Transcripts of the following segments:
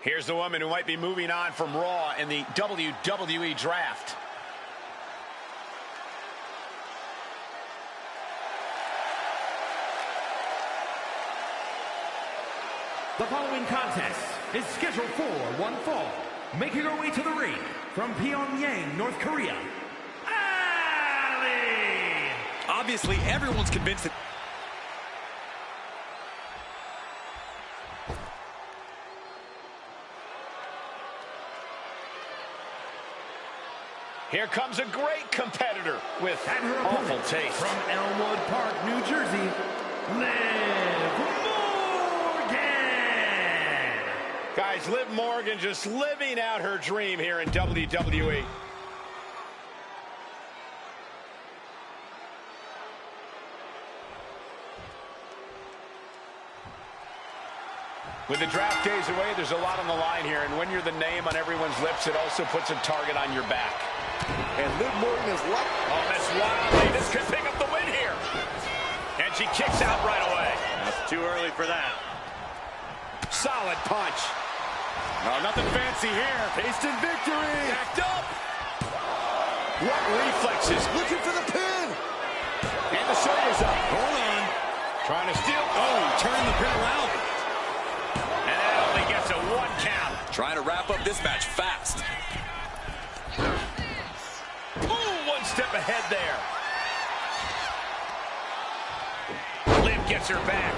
Here's the woman who might be moving on from Raw in the WWE Draft. The following contest is scheduled for one fall. Making her way to the ring from Pyongyang, North Korea, Ali! Obviously, everyone's convinced that... Here comes a great competitor with and her awful opponent taste. from Elmwood Park, New Jersey, Liv Morgan! Guys, Liv Morgan just living out her dream here in WWE. With the draft days away, there's a lot on the line here, and when you're the name on everyone's lips, it also puts a target on your back. And Liv Morgan is lucky. Oh, that's wildly. This could pick up the win here. And she kicks out right away. That's too early for that. Solid punch. No, nothing fancy here. Tasting victory. Backed up. What reflexes. Looking for the pin. And the shoulder's up. Hold on. Trying to steal. Oh, turn the pin around. And that only gets a 1 count. Trying to wrap up this match fast. Ooh, 1 step ahead there. Liv gets her back.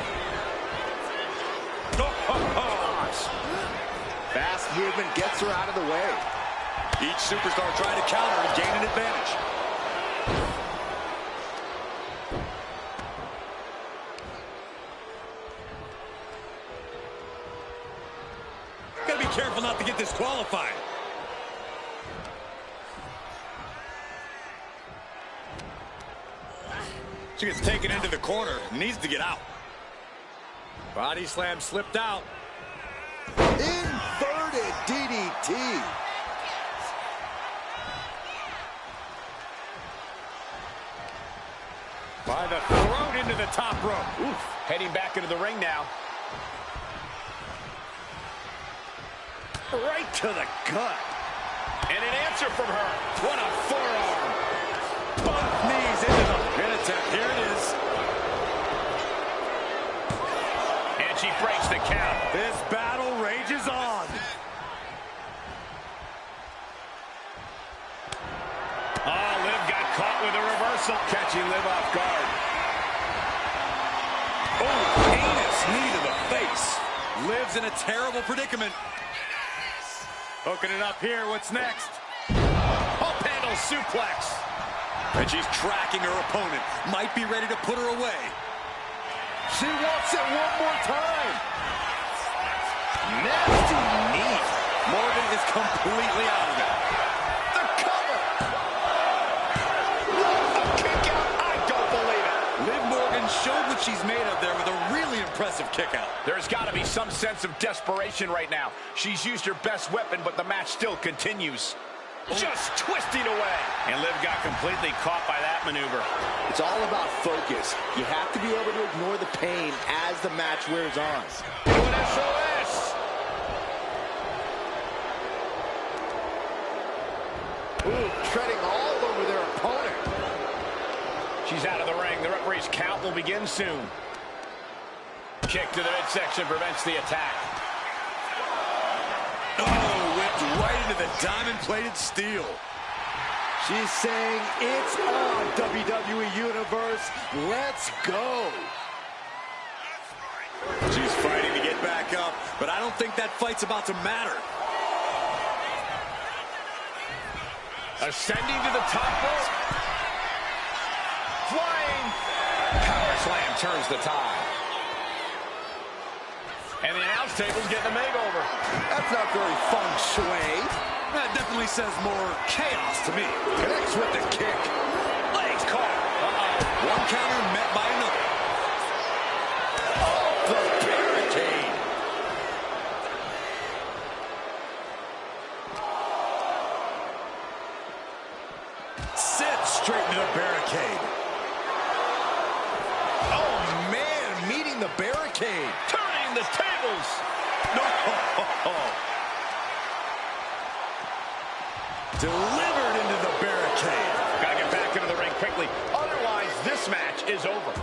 Fast movement gets her out of the way. Each superstar trying to counter and gain an advantage. Gotta be careful not to get disqualified. She gets taken into the corner, needs to get out. Body slam slipped out. Inverted DDT. By the throat into the top rope. Oof. Heading back into the ring now. Right to the gut. And an answer from her. What a forearm. Both knees into the pin attempt. Here it is. And she breaks the count. This battle rages on. Oh, Liv got caught with a reversal. Catching Liv off guard. Oh, heinous knee to the face. Liv's in a terrible predicament. Hooking it up here. What's next? Pump handle suplex. And she's tracking her opponent. Might be ready to put her away. She wants it one more time. Nasty knee. Morgan is completely out of it. The cover. A kick out. I don't believe it. Liv Morgan showed what she's made of there with a really impressive kick out. There's got to be some sense of desperation right now. She's used her best weapon, but the match still continues. Just twisting away. And Liv got completely caught by that maneuver. It's all about focus. You have to be able to ignore the pain as the match wears on. Doing SOS. Ooh, treading all over their opponent. She's out of the ring. The referee's count will begin soon. Kick to the midsection prevents the attack. Oh, whipped right into the diamond-plated steel. She's saying, it's on, WWE Universe. Let's go. She's fighting to get back up, but I don't think that fight's about to matter. Ascending to the top rope. Flying. Power slam turns the tide. And the announce table's getting a makeover. That's not very feng shui. That definitely says more chaos to me. Connects with the kick. Legs caught. One counter met by another. Oh, the barricade. Sits straight into the barricade. Oh, man, meeting the barricade. Turning the tables. No. Delivered into the barricade. Gotta get back into the ring quickly. Otherwise, this match is over.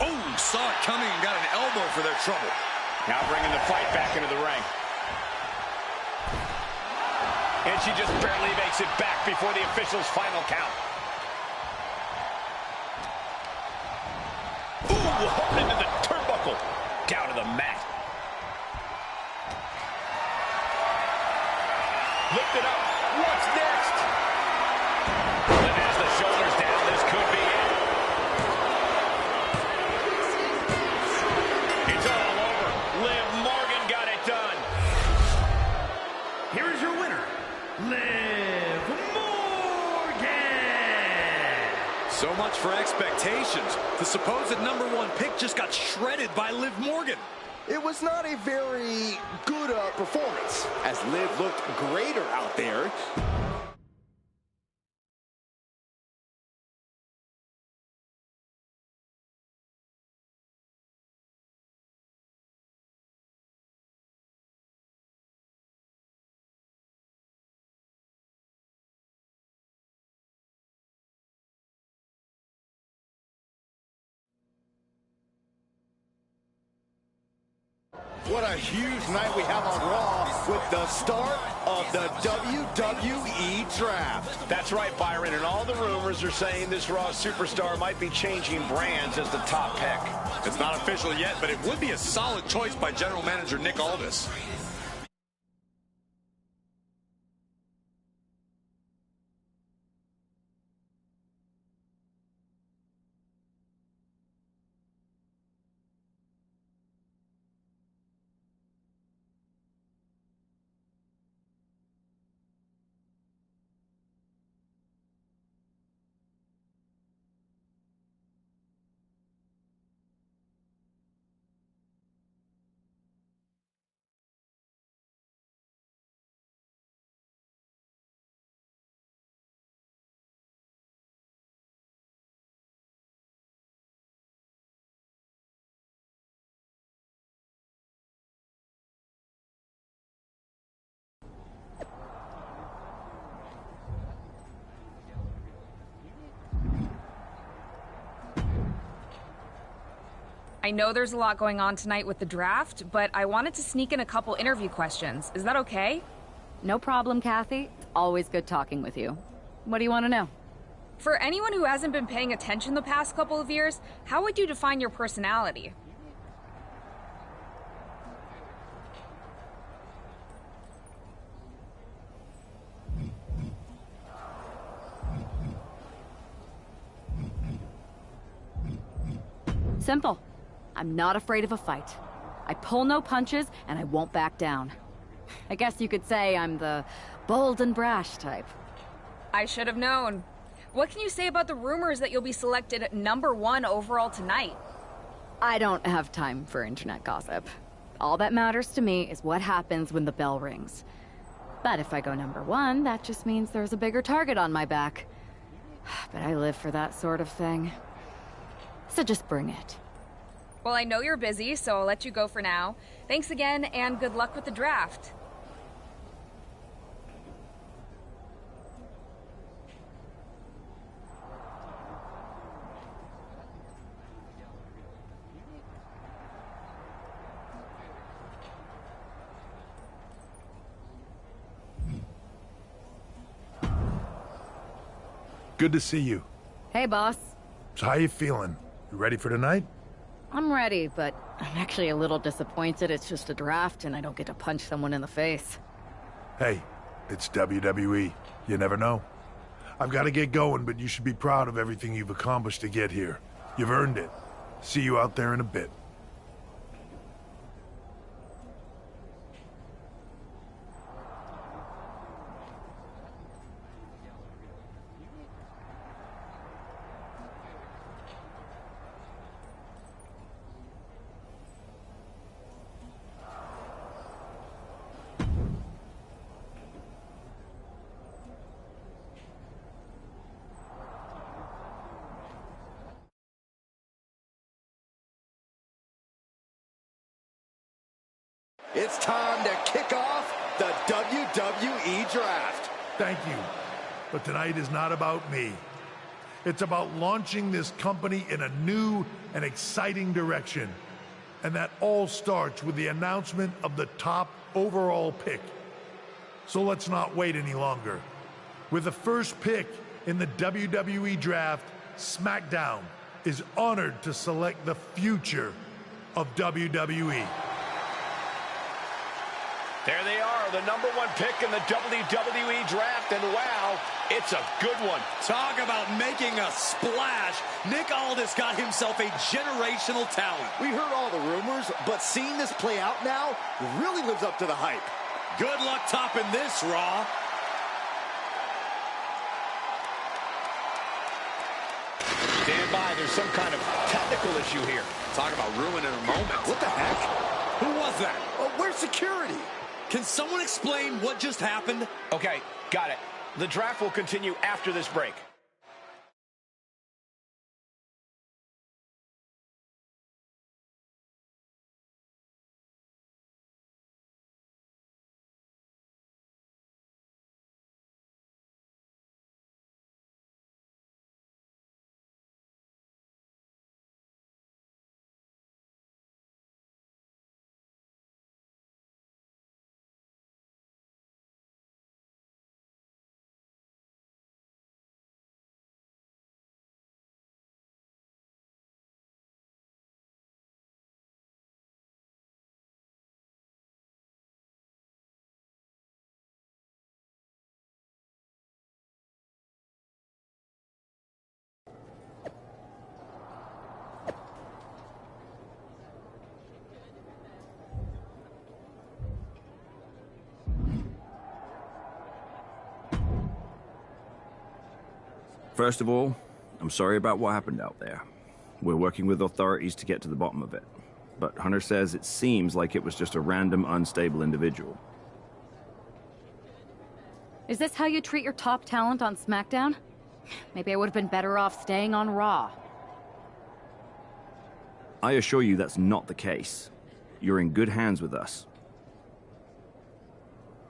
Oh, saw it coming and got an elbow for their trouble. Now bringing the fight back into the ring. And she just barely makes it back before the official's final count. Ooh, hard into the turnbuckle. Down to the mat. Lift it up. What's next? Then as the shoulders down, this could be it. It's all over. Liv Morgan got it done. Here is your winner, Liv Morgan. So much for expectations. The supposed #1 pick just got shredded by Liv Morgan. It was not a very good performance, as Liv looked greater out there. What a huge night we have on Raw with the start of the WWE Draft. That's right, Byron, and all the rumors are saying this Raw superstar might be changing brands as the top pick. It's not official yet, but it would be a solid choice by General Manager Nick Aldis. I know there's a lot going on tonight with the draft, but I wanted to sneak in a couple interview questions. Is that okay? No problem, Kathy. Always good talking with you. What do you want to know? For anyone who hasn't been paying attention the past couple of years, how would you define your personality? Simple. I'm not afraid of a fight. I pull no punches, and I won't back down. I guess you could say I'm the bold and brash type. I should have known. What can you say about the rumors that you'll be selected #1 overall tonight? I don't have time for internet gossip. All that matters to me is what happens when the bell rings. But if I go #1, that just means there's a bigger target on my back. But I live for that sort of thing. So just bring it. Well, I know you're busy, so I'll let you go for now. Thanks again, and good luck with the draft. Good to see you. Hey, boss. So how you feeling? You ready for tonight? I'm ready, but I'm actually a little disappointed it's just a draft and I don't get to punch someone in the face. Hey, it's WWE. You never know. I've got to get going, but you should be proud of everything you've accomplished to get here. You've earned it. See you out there in a bit. It's time to kick off the WWE Draft. Thank you. But tonight is not about me. It's about launching this company in a new and exciting direction. And that all starts with the announcement of the top overall pick. So let's not wait any longer. With the first pick in the WWE Draft, SmackDown is honored to select the future of WWE. There they are, the number one pick in the WWE Draft, and wow, it's a good one. Talk about making a splash. Nick Aldis got himself a generational talent. We heard all the rumors, but seeing this play out now really lives up to the hype. Good luck topping this, Raw. Stand by, there's some kind of technical issue here. Talk about ruining a moment. What the heck? Who was that? Where's security? Can someone explain what just happened? Okay, got it. The draft will continue after this break. First of all, I'm sorry about what happened out there. We're working with authorities to get to the bottom of it. But Hunter says it seems like it was just a random, unstable individual. Is this how you treat your top talent on SmackDown? Maybe I would have been better off staying on Raw. I assure you that's not the case. You're in good hands with us.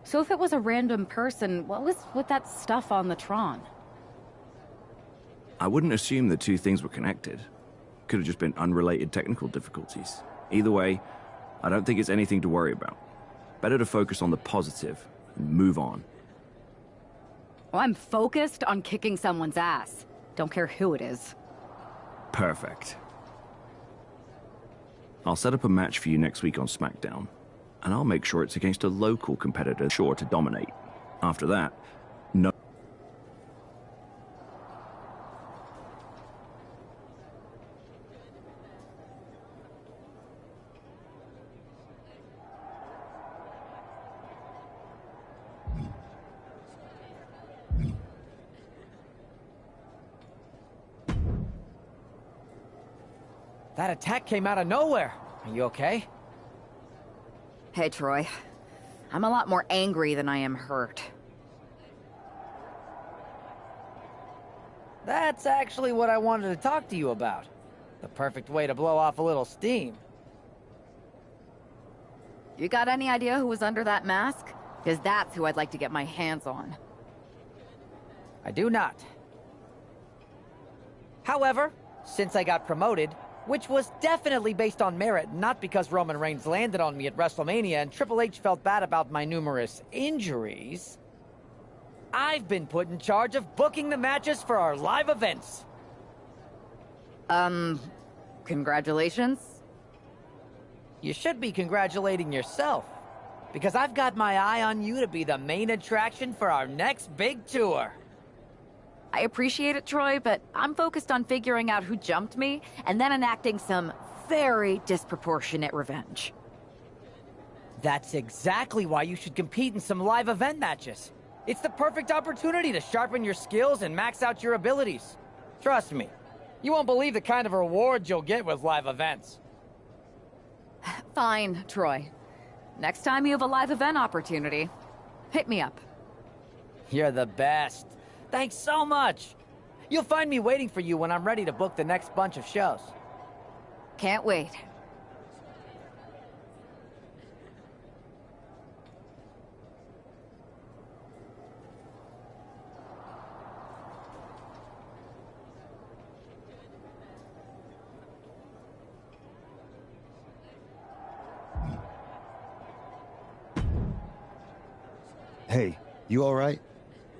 So if it was a random person, what was with that stuff on the Tron? I wouldn't assume the two things were connected. Could have just been unrelated technical difficulties. Either way, I don't think it's anything to worry about. Better to focus on the positive and move on. Well, I'm focused on kicking someone's ass. Don't care who it is. Perfect. I'll set up a match for you next week on SmackDown, and I'll make sure it's against a local competitor sure to dominate. After that, no. That attack came out of nowhere. Are you okay? Hey, Troy. I'm a lot more angry than I am hurt. That's actually what I wanted to talk to you about. The perfect way to blow off a little steam. You got any idea who was under that mask? Because that's who I'd like to get my hands on. I do not. However, since I got promoted, which was definitely based on merit, not because Roman Reigns landed on me at WrestleMania and Triple H felt bad about my numerous injuries, I've been put in charge of booking the matches for our live events. Congratulations. You should be congratulating yourself, because I've got my eye on you to be the main attraction for our next big tour. I appreciate it, Troy, but I'm focused on figuring out who jumped me and then enacting some very disproportionate revenge. That's exactly why you should compete in some live event matches. It's the perfect opportunity to sharpen your skills and max out your abilities. Trust me, you won't believe the kind of rewards you'll get with live events. Fine, Troy. Next time you have a live event opportunity, hit me up. You're the best. Thanks so much. You'll find me waiting for you when I'm ready to book the next bunch of shows. Can't wait. Hey, you all right?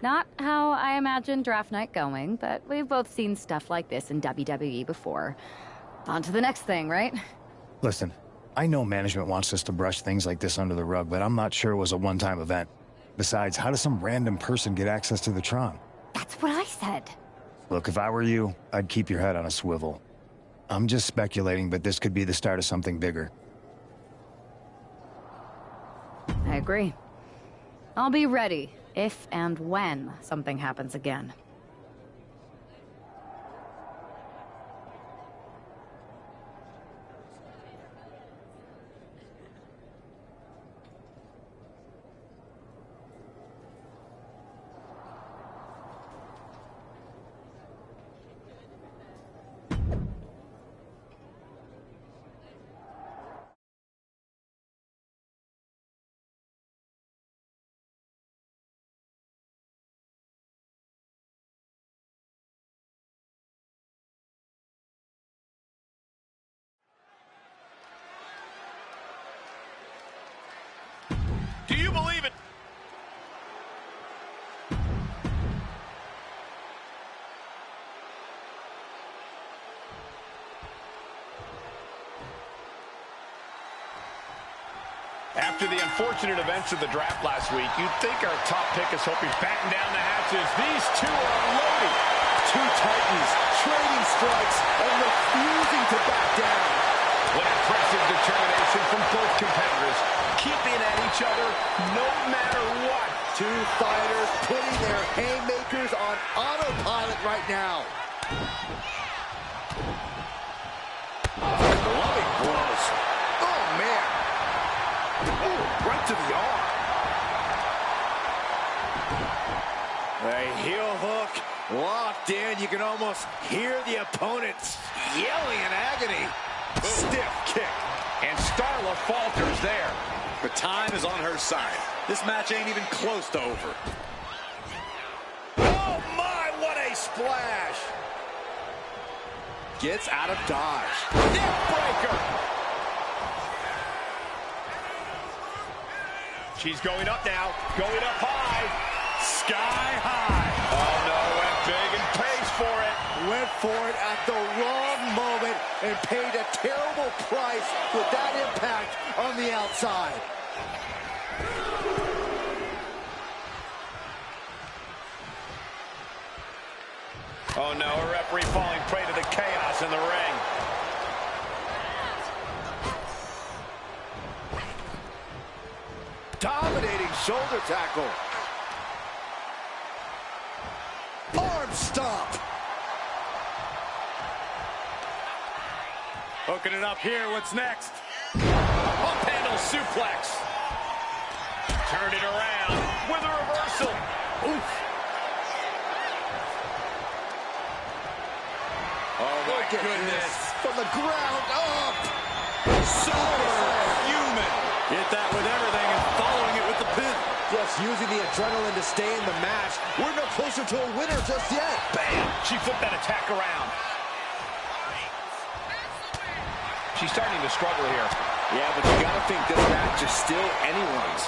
Not how I imagine draft night going, but we've both seen stuff like this in WWE before. On to the next thing, right? Listen, I know management wants us to brush things like this under the rug, but I'm not sure it was a one-time event. Besides, how does some random person get access to the Tron? That's what I said. Look, if I were you, I'd keep your head on a swivel. I'm just speculating, but this could be the start of something bigger. I agree. I'll be ready if and when something happens again. Do you believe it? After the unfortunate events of the draft last week, you'd think our top pick is hoping batten down the hatches. These two are loaded. Two titans trading strikes and refusing to back down. What impressive determination from both competitors, keeping at each other no matter what. Two fighters putting their haymakers on autopilot right now. Loving blows. Oh, man. Ooh, right to the arm. A heel hook locked in. You can almost hear the opponents yelling in agony. Stiff kick. And Starla falters there. But time is on her side. This match ain't even close to over. Oh, my, what a splash. Gets out of dodge. Neck breaker. She's going up now. Going up high. Sky high. Oh, no, went big and pays for it. Went for it at the wrong moment and paid a terrible price with that impact on the outside. Oh, no, a referee falling prey to the chaos in the ring. Dominating shoulder tackle. Arm stomp. Hooking it up here. What's next? Pump handle suplex. Turn it around with a reversal. Oof. Oh, my goodness. From the ground up. Superhuman. Hit that with everything and following it with the pin. Just using the adrenaline to stay in the match. We're no closer to a winner just yet. Bam! She flipped that attack around. She's starting to struggle here. Yeah, but you gotta think this match is still anyone's.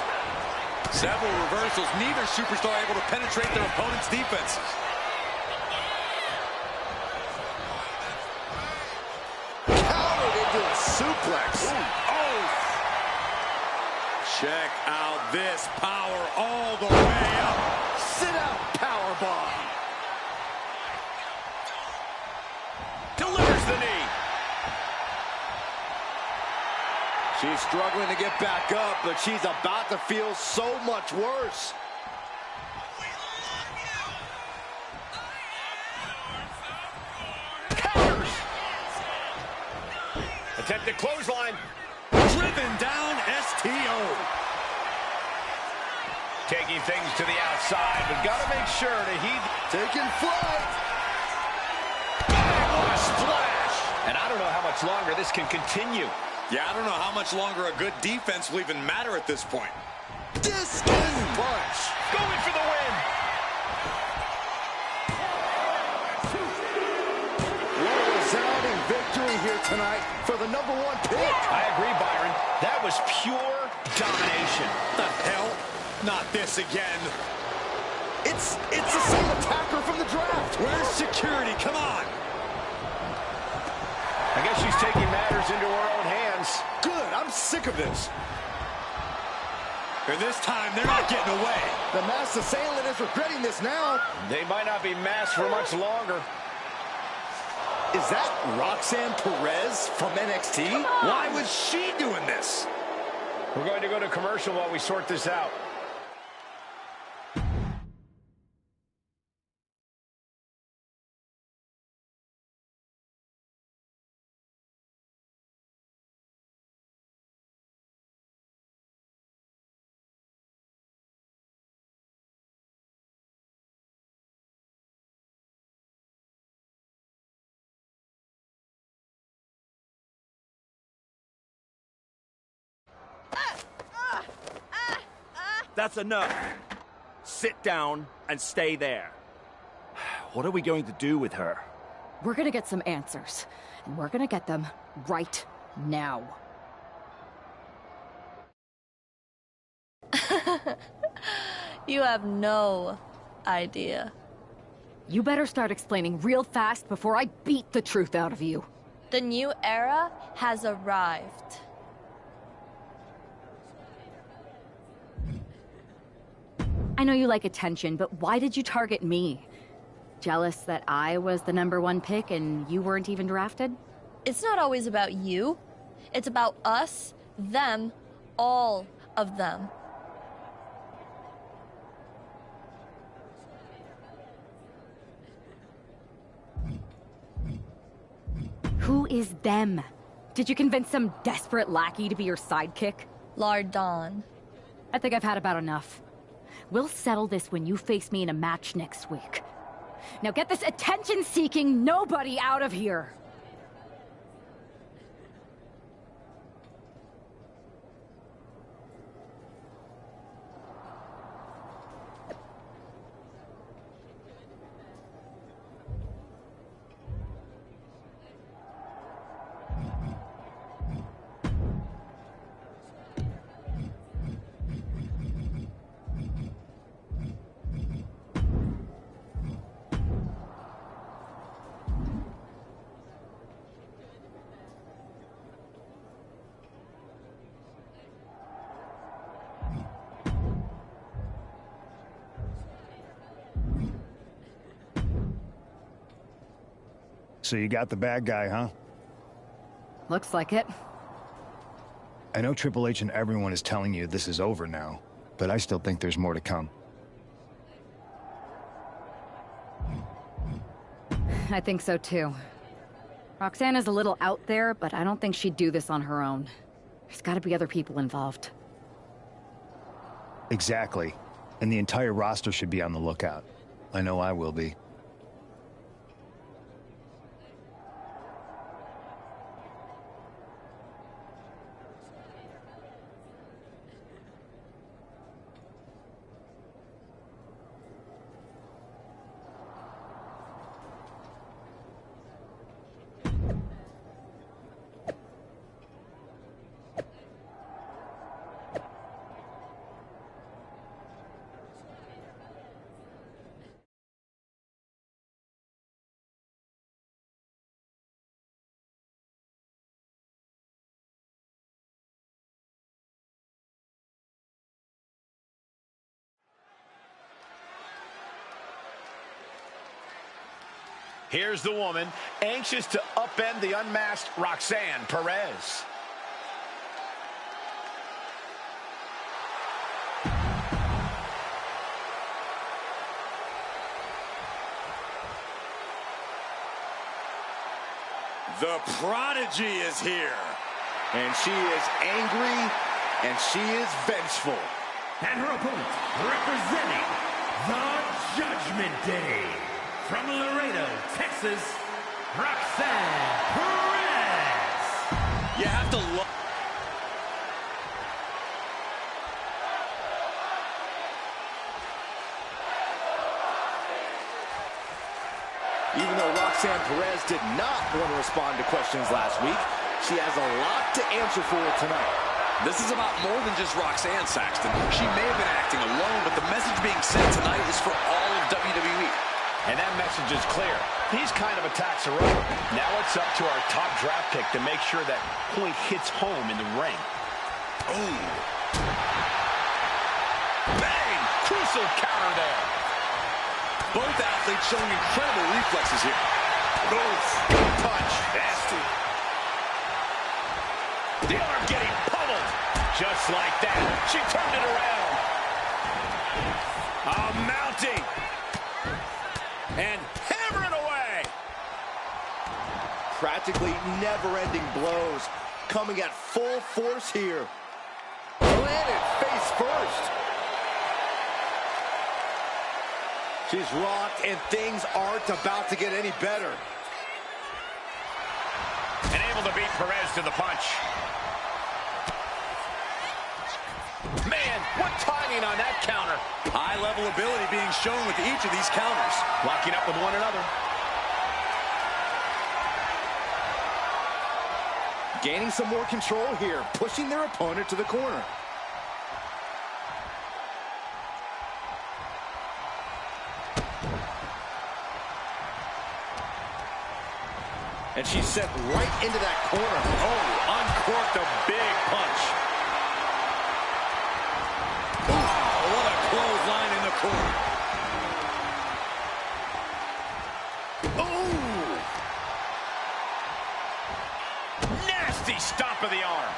Several reversals. Neither superstar able to penetrate their opponent's defenses. Countered into a suplex. Ooh. Oh! Check out this power all the way up. Sit out powerbomb. Delivers the knee. She's struggling to get back up, but she's about to feel so much worse. Counters. Attempted clothesline. Driven down STO. Taking things to the outside, but got to make sure to heed. Taking flight. What a splash. And I don't know how much longer this can continue. Yeah, I don't know how much longer a good defense will even matter at this point. Discus punch. Going for the win. What a resounding victory here tonight for the #1 pick. I agree, Byron. That was pure domination. What the hell? Not this again. It's the same attacker from the draft. Where's security? Come on. I guess she's taking matters into her own hands. Good, I'm sick of this. And this time, they're not getting away. The masked assailant is regretting this now. They might not be masked for much longer. Is that Roxanne Perez from NXT? Why was she doing this? We're going to go to commercial while we sort this out. That's enough. Sit down and stay there. What are we going to do with her? We're gonna get some answers, and we're gonna get them right now. You have no idea. You better start explaining real fast before I beat the truth out of you. The new era has arrived. I know you like attention, but why did you target me? Jealous that I was the #1 pick and you weren't even drafted? It's not always about you. It's about us, them, all of them. Who is them? Did you convince some desperate lackey to be your sidekick? Lardon. I think I've had about enough. We'll settle this when you face me in a match next week. Now get this attention-seeking nobody out of here! So you got the bad guy, huh? Looks like it. I know Triple H and everyone is telling you this is over now, but I still think there's more to come. I think so too. Roxanne is a little out there, but I don't think she'd do this on her own. There's gotta be other people involved. Exactly. And the entire roster should be on the lookout. I know I will be. Here's the woman, anxious to upend the unmasked Roxanne Perez. The Prodigy is here. And she is angry, and she is vengeful. And her opponent, representing the Judgment Day, from Laredo, Texas, Roxanne Perez. You have to look. Even though Roxanne Perez did not want to respond to questions last week, she has a lot to answer for tonight. This is about more than just Roxanne Saxton. She may have been acting alone, but the message being sent tonight is for all of WWE. And that message is clear. These kind of attacks are over. Now it's up to our top draft pick to make sure that point hits home in the ring. Oh. Bang! Crucial counter there. Both athletes showing incredible reflexes here. Oof. Good punch. Nasty. The arm getting pummeled. Just like that. She turned it around. Mounting. And hammering away. Practically never-ending blows coming at full force here. Landed face first. She's rocked, and things aren't about to get any better. And able to beat Perez to the punch. Man, what timing on that counter. High-level ability being shown with each of these counters. Locking up with one another. Gaining some more control here, pushing their opponent to the corner. And she's set right into that corner. Oh, uncorked a big punch. Oh, what a clothesline in the corner. Ooh. Nasty stomp of the arm.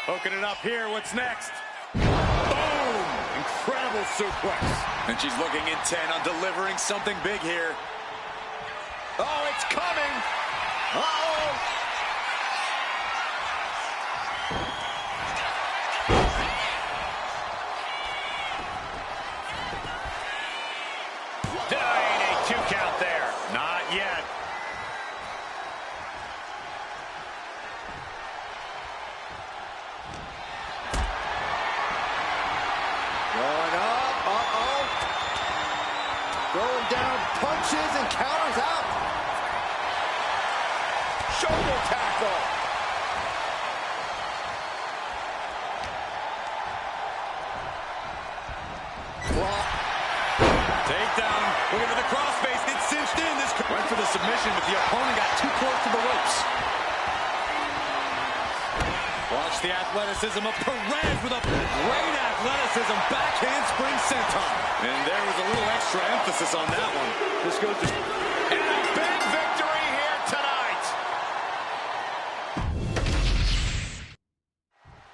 Hooking it up here. What's next? Boom! Incredible suplex. And she's looking intent on delivering something big here. Oh, it's coming. Uh-oh. Denying a 2 count there. Not yet. Going up. Uh-oh. Going down. Punches and counters out. Shoulder tackle. Takedown. Looking for the crossface. It's cinched in. This went for the submission, but the opponent got too close to the ropes. Watch the athleticism of Perez with a great athleticism. Backhand spring senton. And there was a little extra emphasis on that one. This goes to... And a big victory here tonight.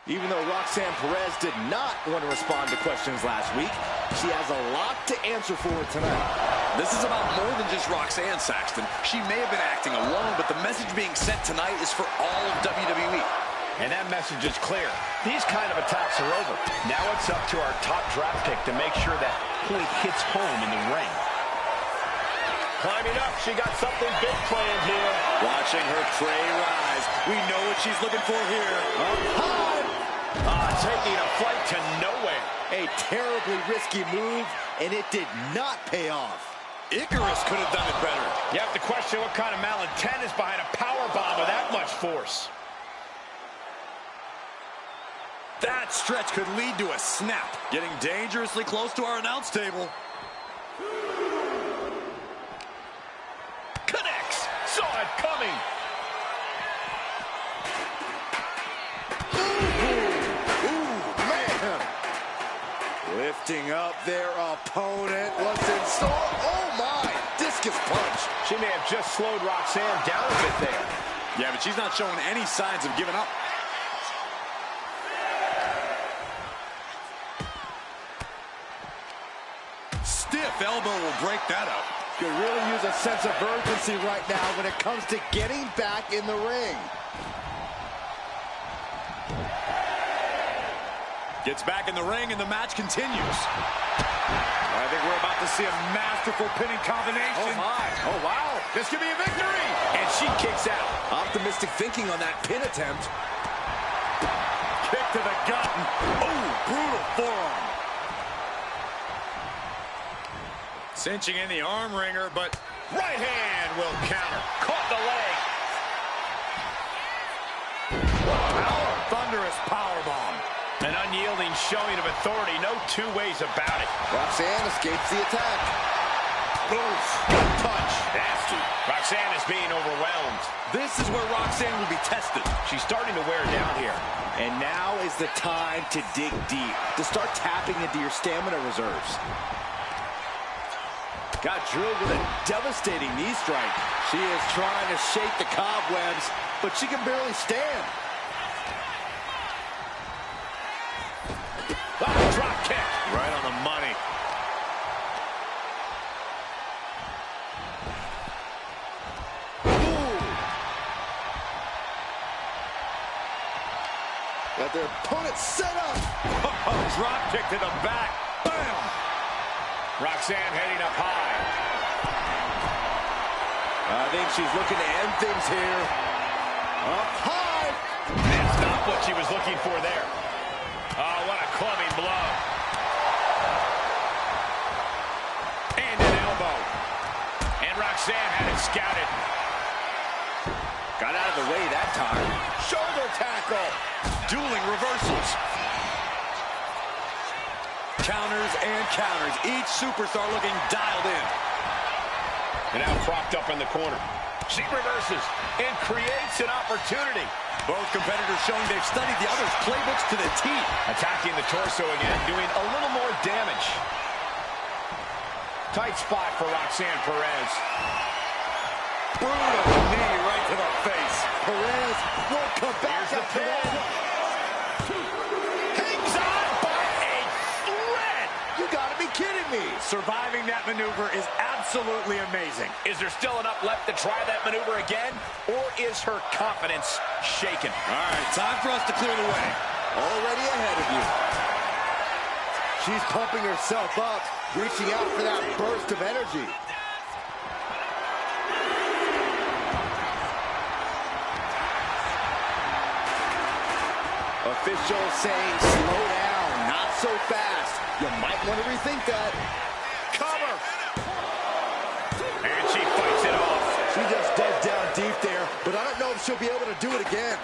Even though Roxanne Perez did not want to respond to questions last week, she has a lot to answer for tonight. This is about more than just Roxanne Saxton. She may have been acting alone, but the message being sent tonight is for all of WWE. And that message is clear. These kind of attacks are over. Now it's up to our top draft pick to make sure that point hits home in the ring. Climbing up, she got something big planned here. Watching her prey rise. We know what she's looking for here. Up high. Taking a flight to nowhere. A terribly risky move, and it did not pay off. Icarus could have done it better. You have to question what kind of malintent is behind a power bomb with that much force. That stretch could lead to a snap. Getting dangerously close to our announce table. Connects. Saw it coming. Lifting up their opponent. What's in store? Oh, my. Discus punch. She may have just slowed Roxanne down a bit there. Yeah, but she's not showing any signs of giving up. Stiff elbow will break that up. Could really use a sense of urgency right now when it comes to getting back in the ring. Gets back in the ring and the match continues. I think we're about to see a masterful pinning combination. Oh my, oh wow, this could be a victory. And she kicks out. Optimistic thinking on that pin attempt. Kick to the gut. Oh, brutal forearm. Cinching in the arm wringer, but right hand will counter. Caught the leg. showing of authority, no two ways about it. Roxanne escapes the attack. Oof, gut punch. Nasty. Roxanne is being overwhelmed. This is where Roxanne will be tested. She's starting to wear down here. And now is the time to dig deep, to start tapping into your stamina reserves. Got drilled with a devastating knee strike. She is trying to shake the cobwebs, but she can barely stand. Oh, drop kick. Right on the money. Got their opponent set up. Drop kick to the back. Bam! Roxanne heading up high. I think she's looking to end things here. Up high. That's not what she was looking for there. Oh, what a clubbing blow. And an elbow. And Roxanne had it scouted. Got out of the way that time. Shoulder tackle. Dueling reversals. Counters and counters. Each superstar looking dialed in. And now propped up in the corner. She reverses and creates an opportunity. Both competitors showing they've studied the other's playbooks to the T. Attacking the torso again, doing a little more damage. Tight spot for Roxanne Perez. Brutal knee right to the face. Perez won't come back. Here's the pin. Hangs on by a thread. You gotta be kidding me. Surviving that maneuver is absolutely amazing. Is there still enough left to try that maneuver again? Or is her confidence shaken? All right, time for us to clear the way. Already ahead of you. She's pumping herself up, reaching out for that burst of energy. Officials saying slow down, not so fast. You might want to rethink that. Cover. And she fights it off. She just dug down deep there, but I don't know if she'll be able to do it again.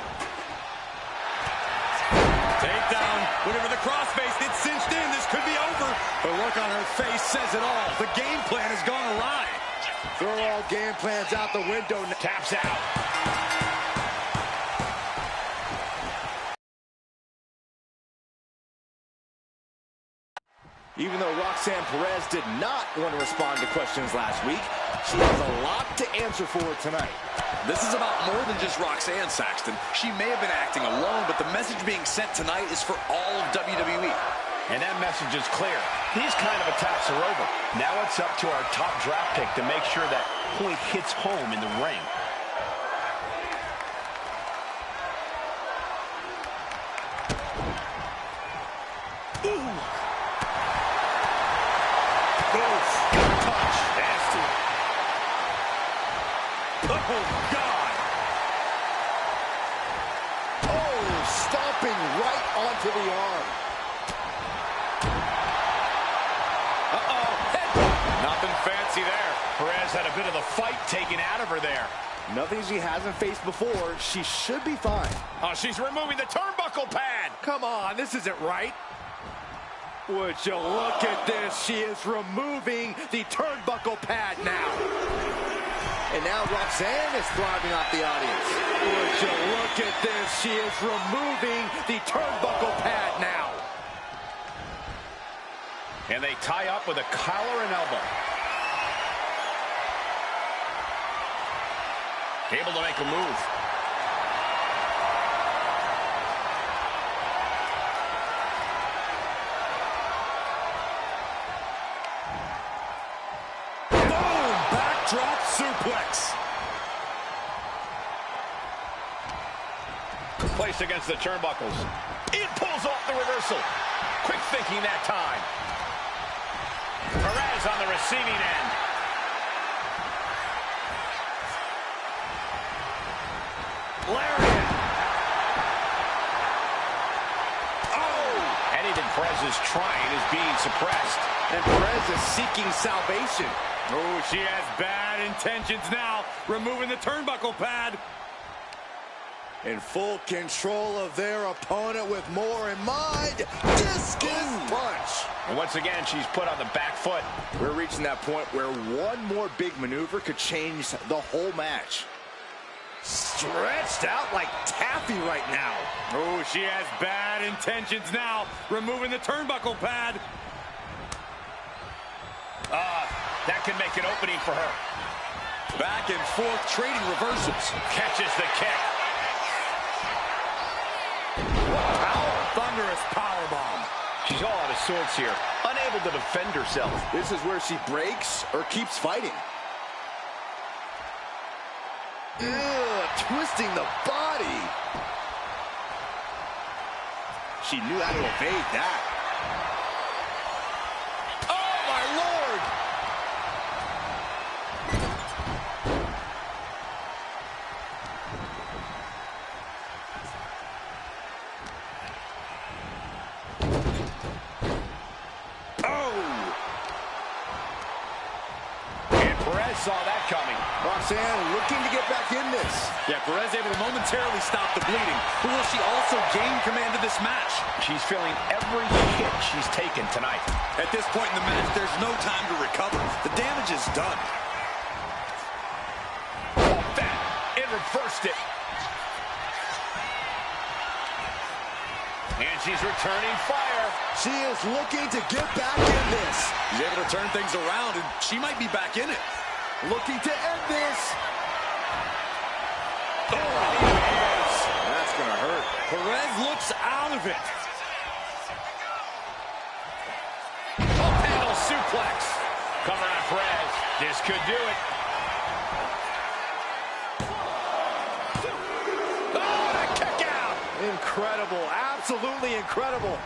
Takedown. Looking for the crossface. It's cinched in. This could be over. The look on her face says it all. The game plan has gone awry. Throw all game plans out the window. Taps out. Even though Roxanne Perez did not want to respond to questions last week, she has a lot to answer for tonight. This is about more than just Roxanne, Saxton. She may have been acting alone, but the message being sent tonight is for all of WWE. And that message is clear. These kind of attacks are over. Now it's up to our top draft pick to make sure that point hits home in the ring. Oh, God. Oh, stomping right onto the arm. Uh-oh. Nothing fancy there. Perez had a bit of the fight taken out of her there. Nothing she hasn't faced before. She should be fine. Oh, she's removing the turnbuckle pad. Come on, this isn't right. Would you look at this? She is removing the turnbuckle pad now. And now Roxanne is thriving off the audience. Would you look at this? She is removing the turnbuckle pad now. And they tie up with a collar and elbow. Able to make a move. Drop suplex. Placed against the turnbuckles. It pulls off the reversal. Quick thinking that time. Perez on the receiving end. Lariat. Oh! Anything Perez is trying is being suppressed. And Perez is seeking salvation. Oh, she has bad intentions now, removing the turnbuckle pad. In full control of their opponent with more in mind. Discus punch. And once again, she's put on the back foot. We're reaching that point where one more big maneuver could change the whole match. Stretched out like taffy right now. Oh, she has bad intentions now. Removing the turnbuckle pad. That can make an opening for her. Back and forth, trading reversals. Catches the kick. Thunderous powerbomb. She's all out of sorts here, unable to defend herself. This is where she breaks or keeps fighting. Ew, twisting the body. She knew how to evade that. Oh, my Lord! Saw that coming. Roxanne looking to get back in this. Yeah, Perez able to momentarily stop the bleeding. But will she also gain command of this match? She's feeling every hit she's taken tonight. At this point in the match, there's no time to recover. The damage is done. Oh, that. It reversed it. And she's returning fire. She is looking to get back in this. She's able to turn things around, and she might be back in it. Looking to end this. Oh, that's going to hurt. Perez looks out of it. Up handle suplex. Cover on Perez. This could do it. Oh, that kick out. Incredible. Absolutely incredible.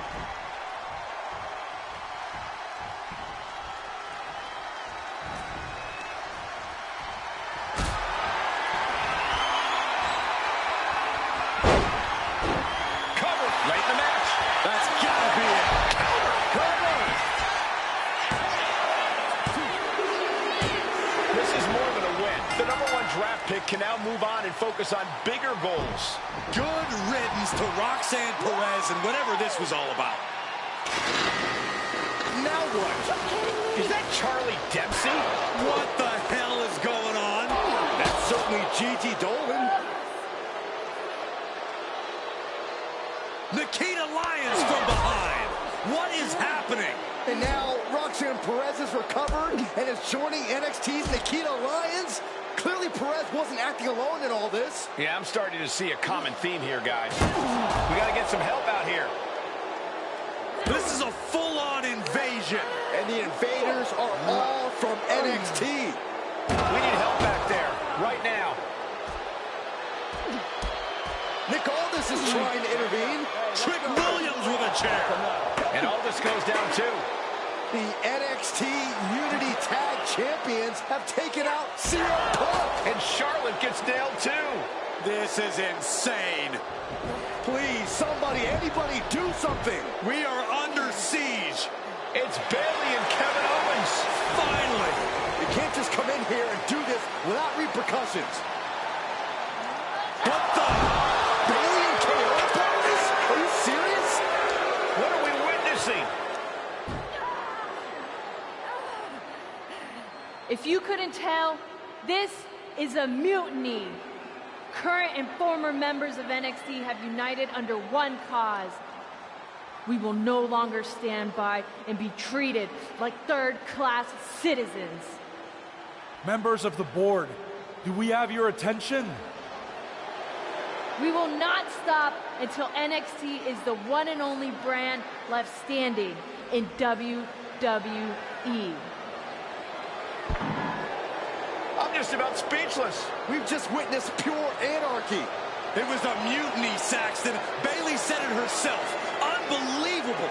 Pick can now move on and focus on bigger goals. Good riddance to Roxanne Perez and whatever this was all about. Now what? Is that Charlie Dempsey? What the hell is going on? That's certainly Gigi Dolan. Nikita Lyons from behind. What is happening? And now Roxanne Perez is recovered and is joining NXT's Nikita Lyons. Clearly, Perez wasn't acting alone in all this. Yeah, I'm starting to see a common theme here, guys. We got to get some help out here. This is a full-on invasion. And the invaders are all from NXT. We need help back there, right now. Nick Aldis is trying to intervene. Trick Williams with a chair. And Aldis goes down, too. The NXT Unity Tag Champions have taken out CM Punk. And Charlotte gets nailed too. This is insane. Please, somebody, anybody, do something. We are under siege. It's Bayley and Kevin Owens. Finally. You can't just come in here and do this without repercussions. What the? Bayley and KO? Are you serious? What are we witnessing? If you couldn't tell, this is a mutiny. Current and former members of NXT have united under one cause. We will no longer stand by and be treated like third-class citizens. Members of the board, do we have your attention? We will not stop until NXT is the one and only brand left standing in WWE. I'm just about speechless. We've just witnessed pure anarchy. It was a mutiny, Saxton. Bayley said it herself. Unbelievable.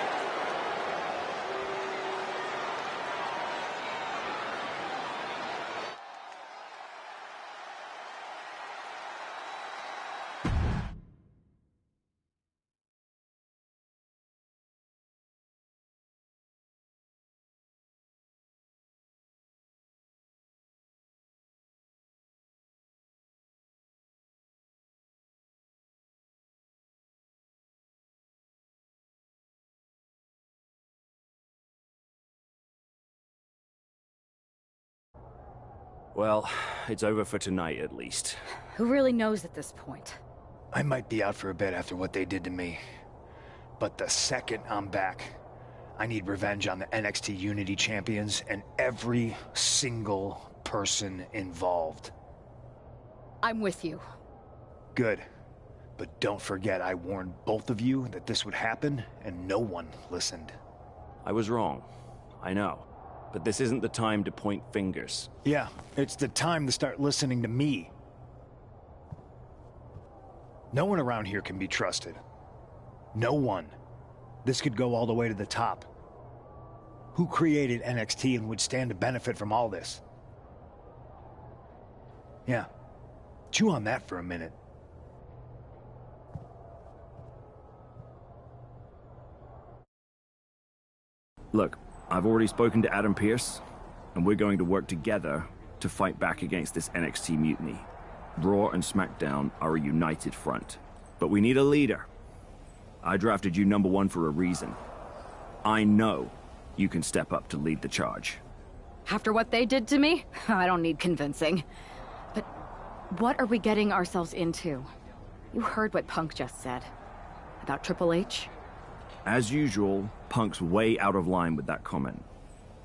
Well, it's over for tonight at least. Who really knows at this point? I might be out for a bit after what they did to me. But the second I'm back, I need revenge on the NXT Unity Champions and every single person involved. I'm with you. Good. But don't forget I warned both of you that this would happen, and no one listened. I was wrong. I know. But this isn't the time to point fingers. Yeah, it's the time to start listening to me. No one around here can be trusted. No one. This could go all the way to the top. Who created NXT and would stand to benefit from all this? Yeah. Chew on that for a minute. Look, I've already spoken to Adam Pearce, and we're going to work together to fight back against this NXT mutiny. Raw and SmackDown are a united front. But we need a leader. I drafted you number 1 for a reason. I know you can step up to lead the charge. After what they did to me, I don't need convincing. But what are we getting ourselves into? You heard what Punk just said. About Triple H? As usual, Punk's way out of line with that comment.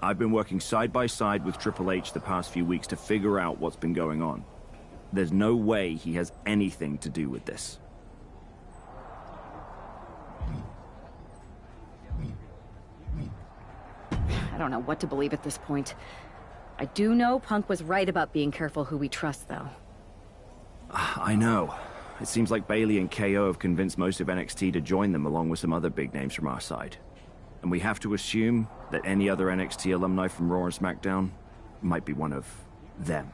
I've been working side by side with Triple H the past few weeks to figure out what's been going on. There's no way he has anything to do with this. I don't know what to believe at this point. I do know Punk was right about being careful who we trust, though. I know. It seems like Bayley and KO have convinced most of NXT to join them along with some other big names from our side. And we have to assume that any other NXT alumni from Raw and SmackDown might be one of them.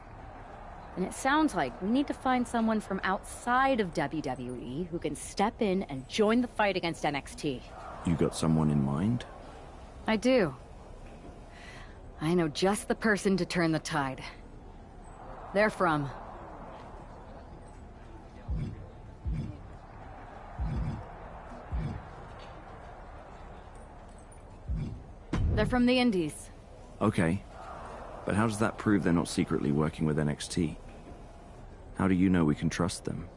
And it sounds like we need to find someone from outside of WWE who can step in and join the fight against NXT. You got someone in mind? I do. I know just the person to turn the tide. They're from... They're from the Indies. Okay. But how does that prove they're not secretly working with NXT? How do you know we can trust them?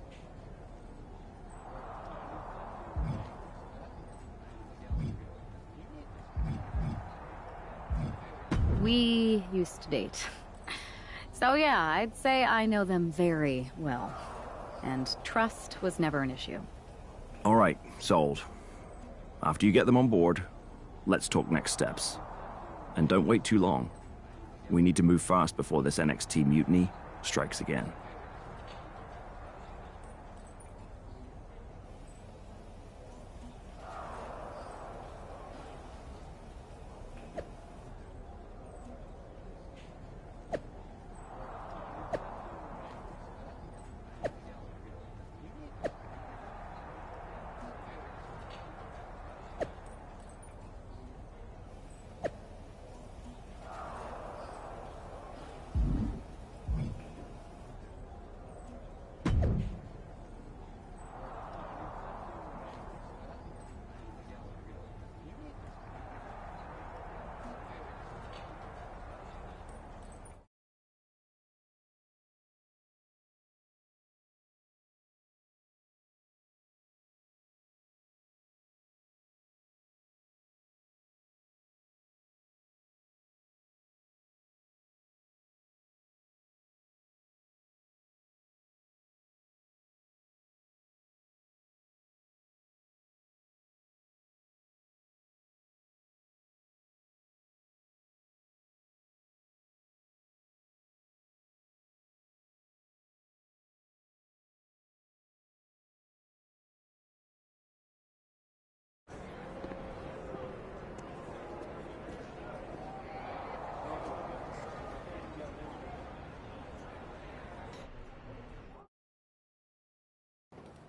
We used to date. So yeah, I'd say I know them very well. And trust was never an issue. All right, sold. After you get them on board, let's talk next steps. And don't wait too long. We need to move fast before this NXT mutiny strikes again.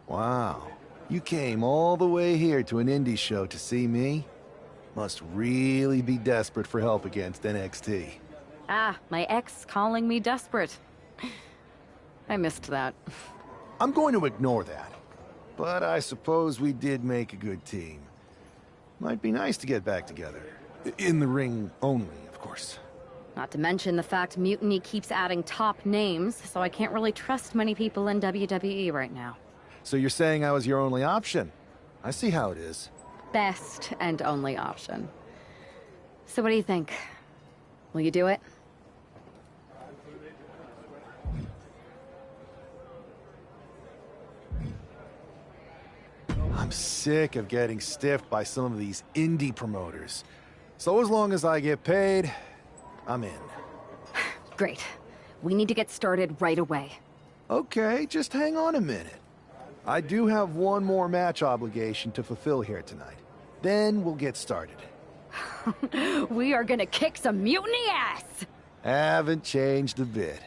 Wow. You came all the way here to an indie show to see me? Must really be desperate for help against NXT. Ah, my ex calling me desperate. I missed that. I'm going to ignore that. But I suppose we did make a good team. Might be nice to get back together. In the ring only, of course. Not to mention the fact Mutiny keeps adding top names, so I can't really trust many people in WWE right now. So you're saying I was your only option? I see how it is. Best and only option. So what do you think? Will you do it? I'm sick of getting stiffed by some of these indie promoters. So as long as I get paid, I'm in. Great. We need to get started right away. Okay, just hang on a minute. I do have one more match obligation to fulfill here tonight. Then we'll get started. We are gonna kick some Mutiny ass! Haven't changed a bit.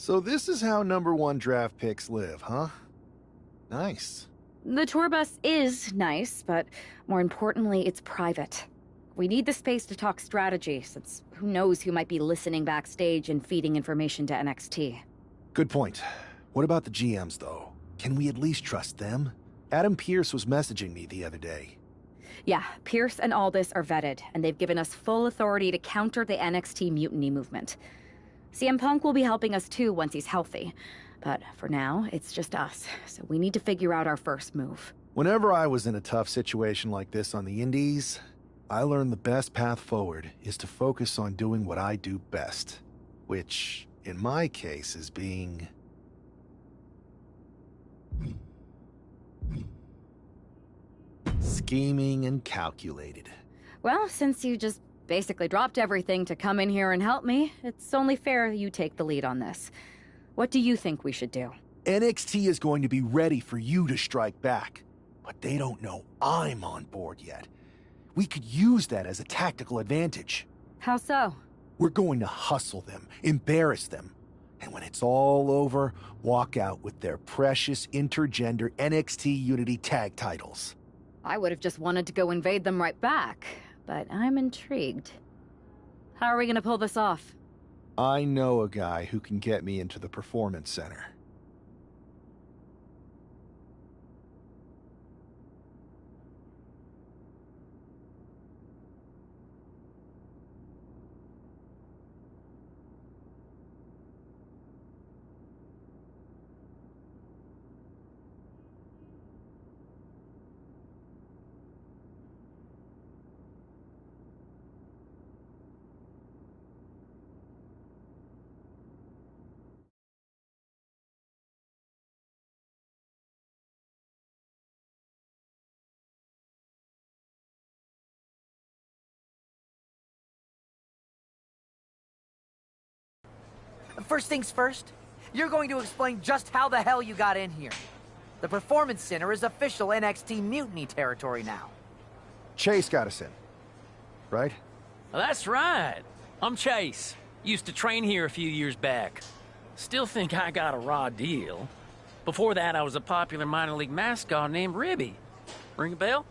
So this is how #1 draft picks live, huh? Nice. The tour bus is nice, but more importantly, it's private. We need the space to talk strategy, since who knows who might be listening backstage and feeding information to NXT. Good point. What about the GMs, though? Can we at least trust them? Adam Pearce was messaging me the other day. Yeah, Pierce and Aldis are vetted, and they've given us full authority to counter the NXT mutiny movement. CM Punk will be helping us too once he's healthy. But for now, it's just us, so we need to figure out our first move. Whenever I was in a tough situation like this on the Indies, I learned the best path forward is to focus on doing what I do best. Which, in my case, is being... scheming and calculated. Well, since you just basically dropped everything to come in here and help me, it's only fair you take the lead on this. What do you think we should do? NXT is going to be ready for you to strike back, but they don't know I'm on board yet. We could use that as a tactical advantage. How so? We're going to hustle them, embarrass them, and when it's all over, walk out with their precious intergender NXT Unity tag titles. I would have just wanted to go invade them right back, but I'm intrigued. How are we gonna pull this off? I know a guy who can get me into the Performance Center. First things first, you're going to explain just how the hell you got in here. The Performance Center is official NXT Mutiny territory now. Chase got us in, right? That's right. I'm Chase. Used to train here a few years back. Still think I got a raw deal. Before that, I was a popular minor league mascot named Ribby. Ring a bell?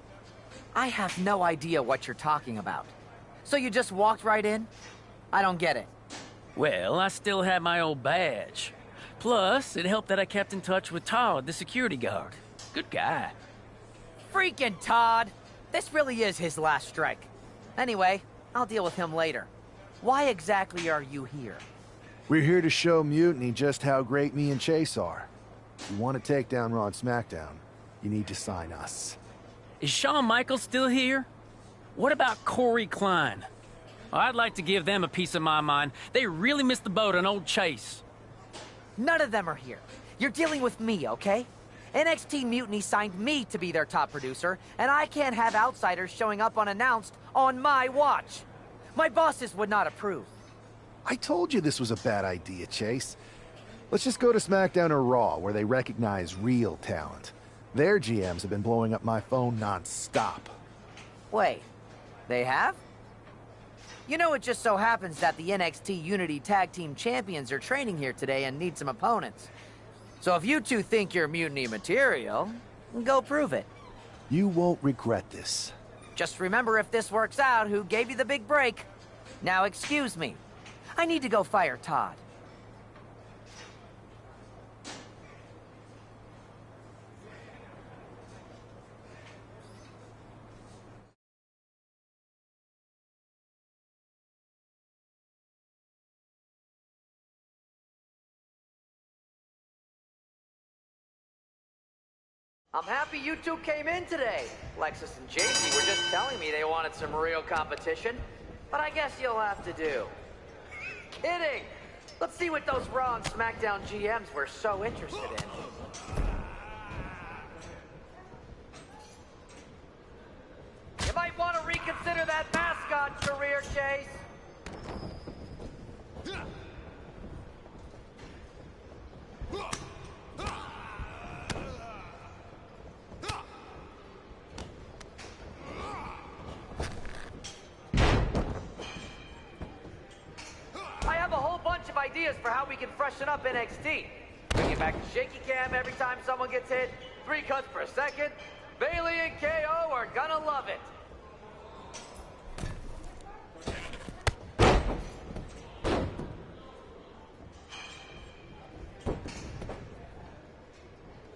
I have no idea what you're talking about. So you just walked right in? I don't get it. Well, I still had my old badge. Plus, it helped that I kept in touch with Todd, the security guard. Good guy. Freaking Todd! This really is his last strike. Anyway, I'll deal with him later. Why exactly are you here? We're here to show Mutiny just how great me and Chase are. If you want to take down Raw and SmackDown, you need to sign us. Is Shawn Michaels still here? What about Corey Klein? I'd like to give them a piece of my mind. They really missed the boat on old Chase. None of them are here. You're dealing with me, okay? NXT Mutiny signed me to be their top producer, and I can't have outsiders showing up unannounced on my watch. My bosses would not approve. I told you this was a bad idea, Chase. Let's just go to SmackDown or Raw, where they recognize real talent. Their GMs have been blowing up my phone non-stop. Wait, they have? You know, it just so happens that the NXT Unity Tag Team Champions are training here today and need some opponents. So if you two think you're Mutiny material, go prove it. You won't regret this. Just remember, if this works out, who gave you the big break. Now excuse me. I need to go fire Todd. I'm happy you two came in today. Lexus and JC were just telling me they wanted some real competition, but I guess you'll have to do. Kidding! Let's see what those Raw and SmackDown GMs were so interested in. You might want to reconsider that mascot career, Chase. I have a whole bunch of ideas for how we can freshen up NXT. Bring it back to shaky cam every time someone gets hit. 3 cuts per second. Bailey and KO are gonna love it.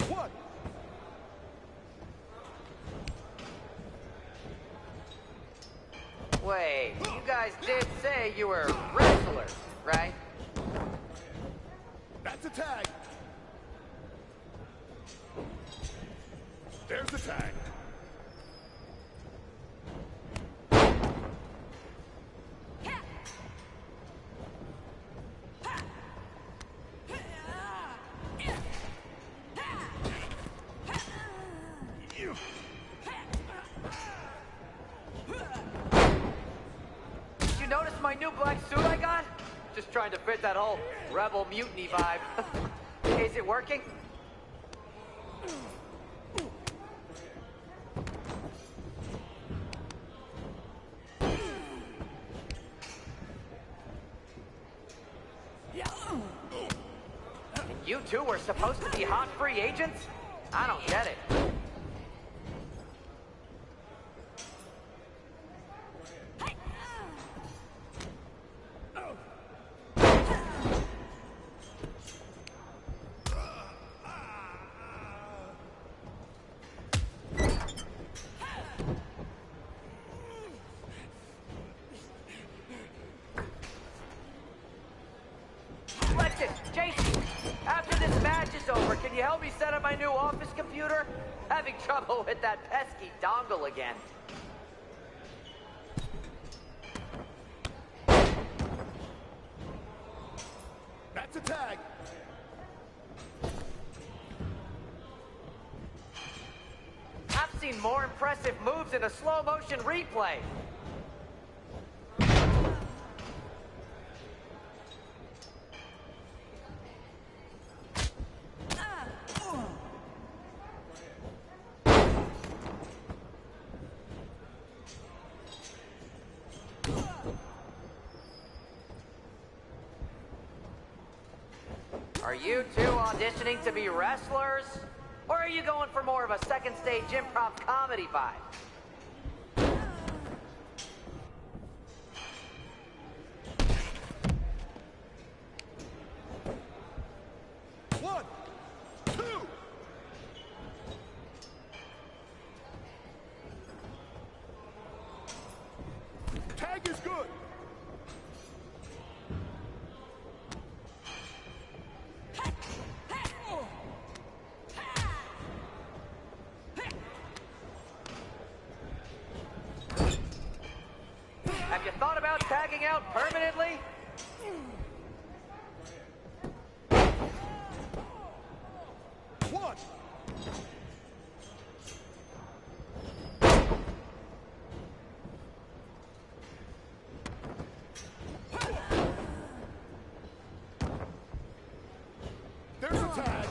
What? Wait, you guys did say you were wrestlers, right? That's a tag. There's the tag. You notice my new black suit I got? Just trying to fit that whole rebel mutiny vibe. Is it working? And you two were supposed to be hot free agents? I don't get it. Lexus, Jason, after this match is over, can you help me set up my new office computer? Having trouble with that pesky dongle again. That's a tag. I've seen more impressive moves in a slow motion replay. Are you two auditioning to be wrestlers? Or are you going for more of a second stage improv comedy vibe? One, two. Tag is good. Have you thought about tagging out permanently? One. There's a tag.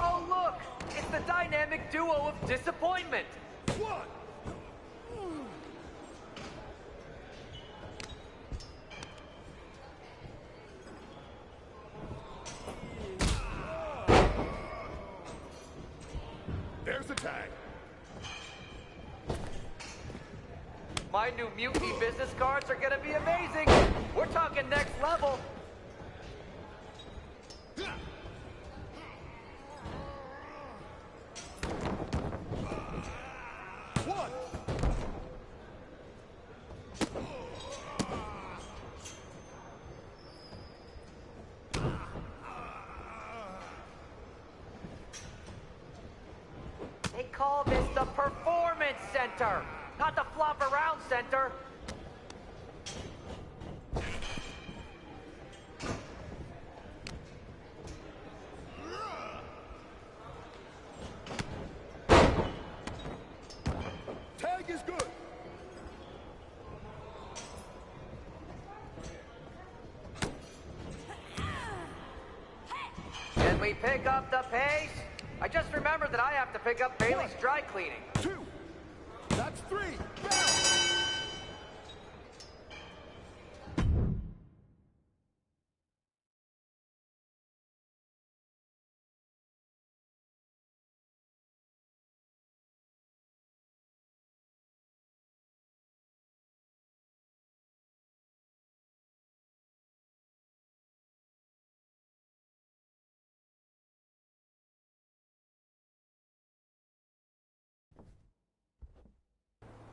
Oh, look! It's the dynamic duo of disappointment! One. There's the tag. My new Mutiny business cards are gonna be amazing! We're talking next level! One. They call this the Performance Center, not the Flop Around Center. Tag is good. Can we pick up the pace? I just remembered that I have to pick up Bailey's dry cleaning. Two. That's three.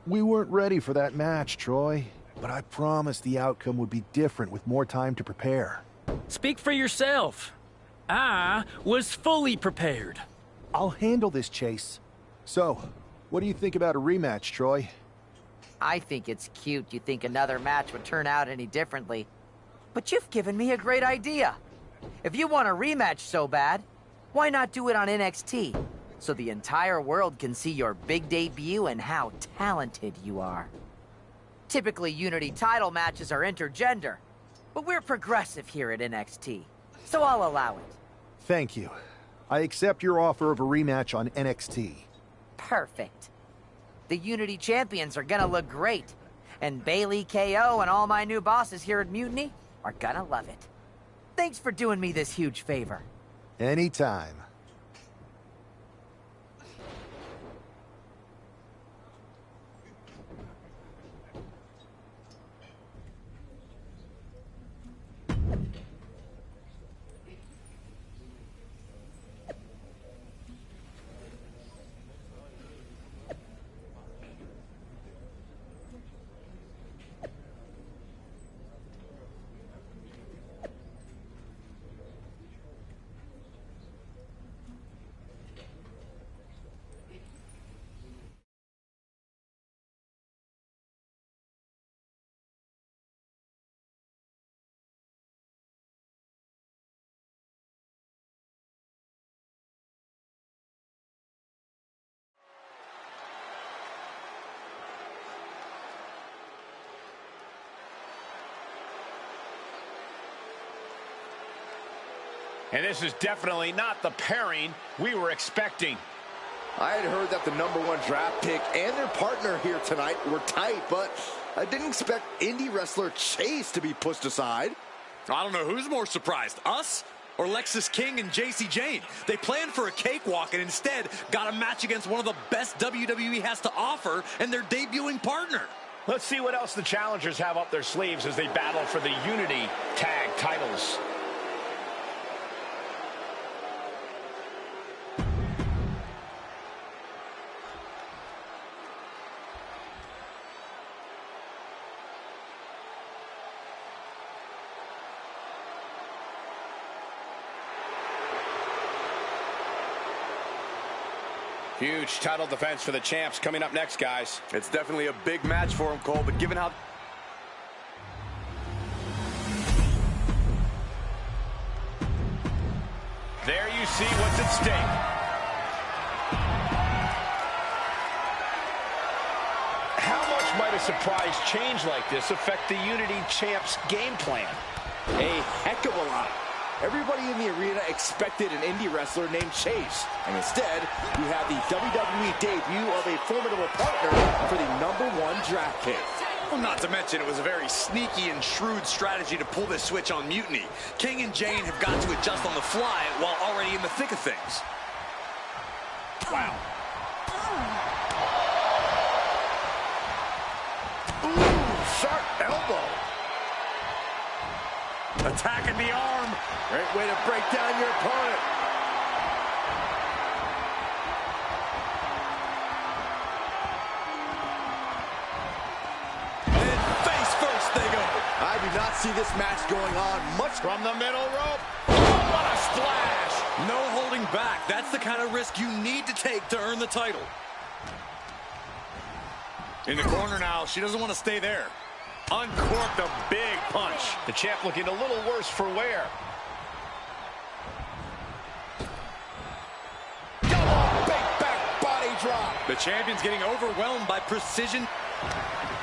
We weren't ready for that match, Troy. But I promised the outcome would be different with more time to prepare. Speak for yourself. I was fully prepared. I'll handle this, Chase. So, what do you think about a rematch, Troy? I think it's cute you think another match would turn out any differently. But you've given me a great idea. If you want a rematch so bad, why not do it on NXT? So the entire world can see your big debut and how talented you are. Typically, Unity title matches are intergender, but we're progressive here at NXT, so I'll allow it. Thank you. I accept your offer of a rematch on NXT. Perfect. The Unity champions are gonna look great, and Bailey, KO, and all my new bosses here at Mutiny are gonna love it. Thanks for doing me this huge favor. Anytime. And this is definitely not the pairing we were expecting. I had heard that the #1 draft pick and their partner here tonight were tight, but I didn't expect indie wrestler Chase to be pushed aside. I don't know who's more surprised, us or Lexis King and JC Jane. They planned for a cakewalk and instead got a match against one of the best WWE has to offer and their debuting partner. Let's see what else the challengers have up their sleeves as they battle for the Unity Tag titles. Huge title defense for the champs coming up next, guys. It's definitely a big match for him, Cole, but given how... There you see what's at stake. How much might a surprise change like this affect the Unity champs' game plan? A heck of a lot. Everybody in the arena expected an indie wrestler named Chase. And instead, you have the WWE debut of a formidable partner for the #1 draft pick. Well, not to mention, it was a very sneaky and shrewd strategy to pull this switch on Mutiny. King and Jane have got to adjust on the fly while already in the thick of things. Wow. Ooh, sharp elbow. Attacking the arm. Great way to break down your opponent. And face first they go. I do not see this match going on much. From the middle rope. Oh, what a splash. No holding back. That's the kind of risk you need to take to earn the title. In the corner now. She doesn't want to stay there. Uncorked a big punch. The champ looking a little worse for wear. Double big back body drop. The champion's getting overwhelmed by precision.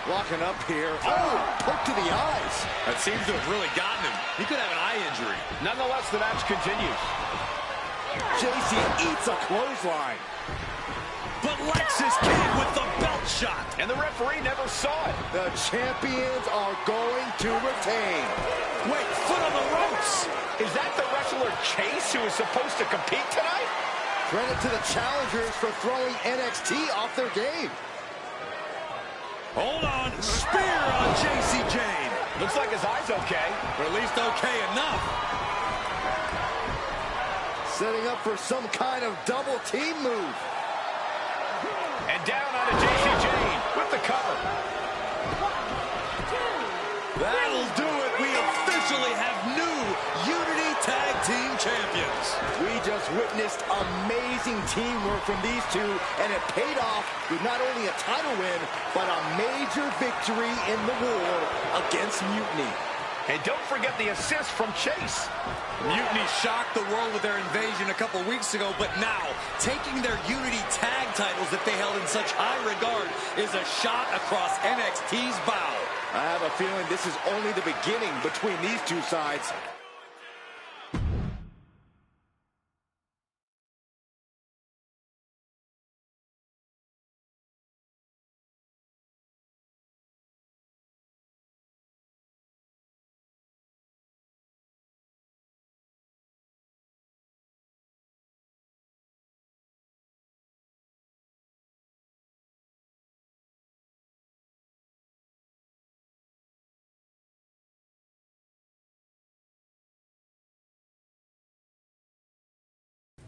Locking up here. Oh, hook to the eyes. That seems to have really gotten him. He could have an eye injury. Nonetheless, the match continues. JC eats a clothesline. But Lexis King with the belt shot. And the referee never saw it. The champions are going to retain. Wait, foot on the ropes. Is that the wrestler Chase who is supposed to compete tonight? Credit to the challengers for throwing NXT off their game. Hold on. Spear on JC Jane. Looks like his eye's okay. Or at least okay enough. Setting up for some kind of double team move. And down onto JC Jane with the cover. That'll do it. We officially have new Unity Tag Team Champions. We just witnessed amazing teamwork from these two, and it paid off with not only a title win, but a major victory in the war against Mutiny. And don't forget the assist from Chase. Mutiny shocked the world with their invasion a couple weeks ago, but now, taking their Unity tag titles that they held in such high regard is a shot across NXT's bow. I have a feeling this is only the beginning between these two sides.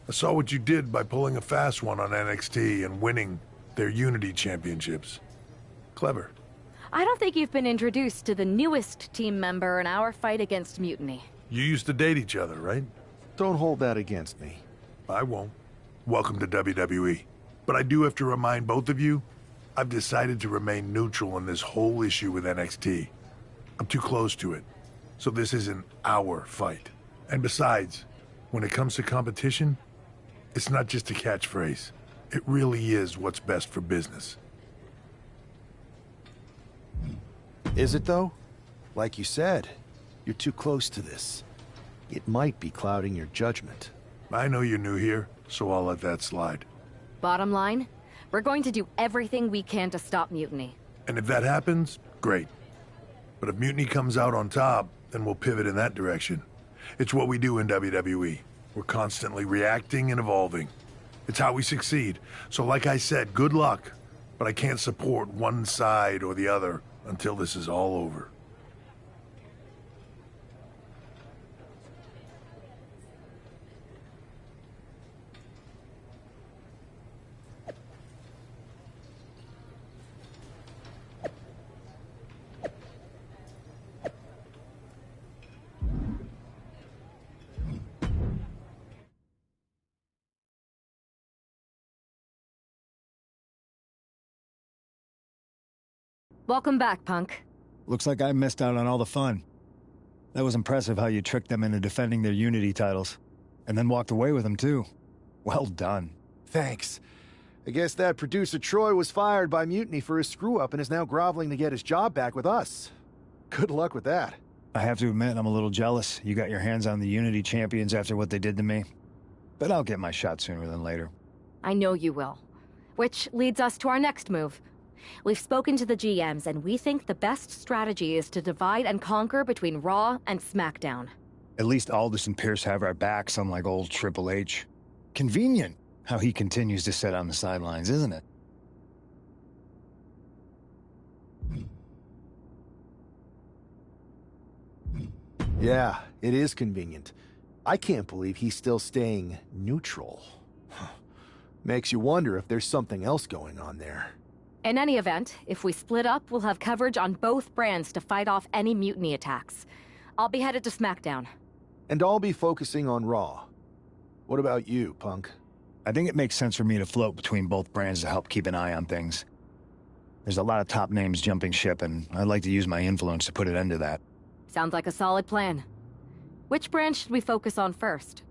I saw what you did by pulling a fast one on NXT and winning their Unity championships. Clever. I don't think you've been introduced to the newest team member in our fight against Mutiny. You used to date each other, right? Don't hold that against me. I won't. Welcome to WWE. But I do have to remind both of you, I've decided to remain neutral in this whole issue with NXT. I'm too close to it. So this isn't our fight. And besides, when it comes to competition, it's not just a catchphrase. It really is what's best for business. Is it, though? Like you said, you're too close to this. It might be clouding your judgment. I know you're new here, so I'll let that slide. Bottom line, we're going to do everything we can to stop Mutiny. And if that happens, great. But if Mutiny comes out on top, then we'll pivot in that direction. It's what we do in WWE. We're constantly reacting and evolving. It's how we succeed. So like I said, good luck. But I can't support one side or the other until this is all over. Welcome back, Punk. Looks like I missed out on all the fun. That was impressive how you tricked them into defending their Unity titles. And then walked away with them, too. Well done. Thanks. I guess that producer Troy was fired by Mutiny for his screw-up and is now groveling to get his job back with us. Good luck with that. I have to admit, I'm a little jealous. You got your hands on the Unity champions after what they did to me. But I'll get my shot sooner than later. I know you will. Which leads us to our next move. We've spoken to the GMs, and we think the best strategy is to divide and conquer between Raw and SmackDown. At least Aldous and Pierce have our backs, unlike old Triple H. Convenient how he continues to sit on the sidelines, isn't it? Yeah, it is convenient. I can't believe he's still staying neutral. Makes you wonder if there's something else going on there. In any event, if we split up, we'll have coverage on both brands to fight off any Mutiny attacks. I'll be headed to SmackDown. And I'll be focusing on Raw. What about you, Punk? I think it makes sense for me to float between both brands to help keep an eye on things. There's a lot of top names jumping ship, and I'd like to use my influence to put an end to that. Sounds like a solid plan. Which brand should we focus on first?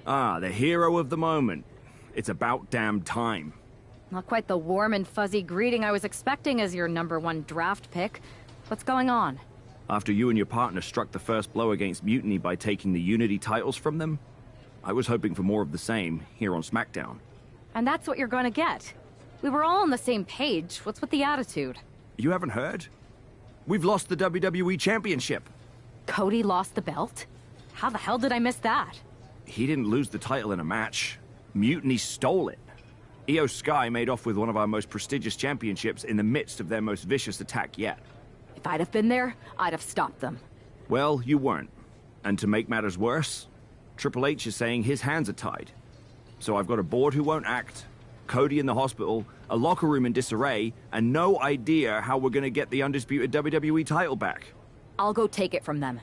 Ah, the hero of the moment. It's about damn time. Not quite the warm and fuzzy greeting I was expecting as your #1 draft pick. What's going on? After you and your partner struck the first blow against Mutiny by taking the Unity titles from them, I was hoping for more of the same here on SmackDown. And that's what you're gonna get. We were all on the same page. What's with the attitude? You haven't heard? We've lost the WWE Championship. Cody lost the belt? How the hell did I miss that? He didn't lose the title in a match. Mutiny stole it. Io Sky made off with one of our most prestigious championships in the midst of their most vicious attack yet. If I'd have been there, I'd have stopped them. Well, you weren't. And to make matters worse, Triple H is saying his hands are tied. So I've got a board who won't act, Cody in the hospital, a locker room in disarray, and no idea how we're gonna get the undisputed WWE title back. I'll go take it from them.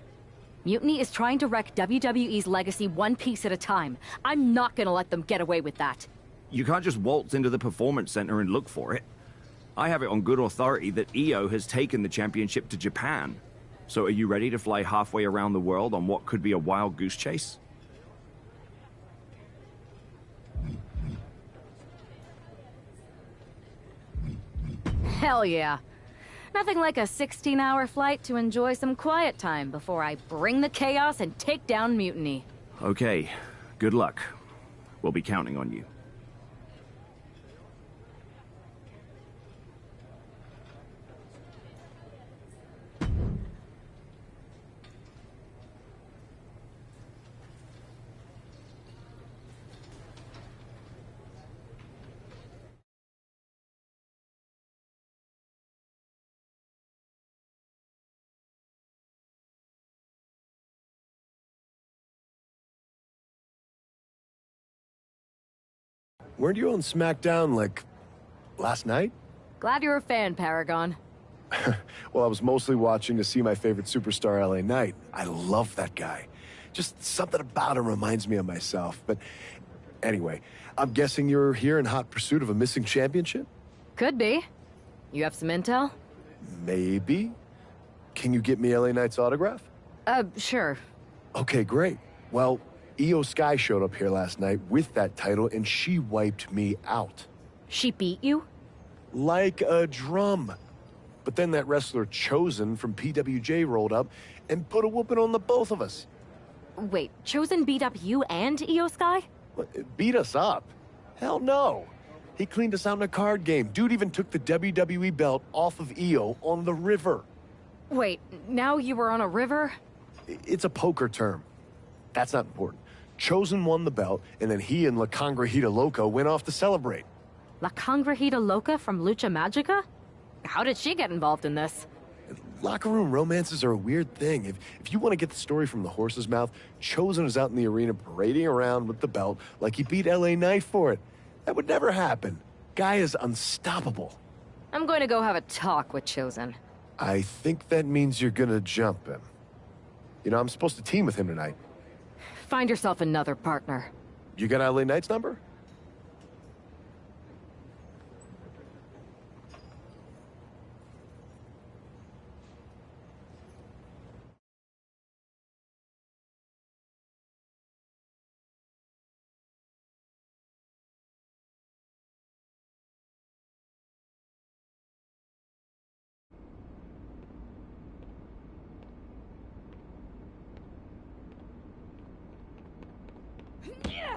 Mutiny is trying to wreck WWE's legacy one piece at a time. I'm not gonna let them get away with that. You can't just waltz into the Performance Center and look for it. I have it on good authority that Io has taken the championship to Japan. So are you ready to fly halfway around the world on what could be a wild goose chase? Hell yeah. Nothing like a 16-hour flight to enjoy some quiet time before I bring the chaos and take down Mutiny. Okay, good luck. We'll be counting on you. Weren't you on SmackDown, like, last night? Glad you're a fan, Paragon. Well, I was mostly watching to see my favorite superstar, LA Knight. I love that guy. Just something about him reminds me of myself. But anyway, I'm guessing you're here in hot pursuit of a missing championship? Could be. You have some intel? Maybe. Can you get me LA Knight's autograph? Sure. Okay, great. Well, Io Sky showed up here last night with that title, and she wiped me out. She beat you? Like a drum. But then that wrestler Chosen from PWJ rolled up and put a whooping on the both of us. Wait, Chosen beat up you and Io Sky? Beat us up? Hell no. He cleaned us out in a card game. Dude even took the WWE belt off of Io on the river. Wait, now you were on a river? It's a poker term. That's not important. Chosen won the belt, and then he and La Congrejita Loca went off to celebrate. La Congrejita Loca from Lucha Magica? How did she get involved in this? Locker room romances are a weird thing. If you want to get the story from the horse's mouth, Chosen was out in the arena parading around with the belt like he beat LA Knight for it. That would never happen. Guy is unstoppable. I'm going to go have a talk with Chosen. I think that means you're gonna jump him. You know, I'm supposed to team with him tonight. Find yourself another partner. You got LA Knight's number?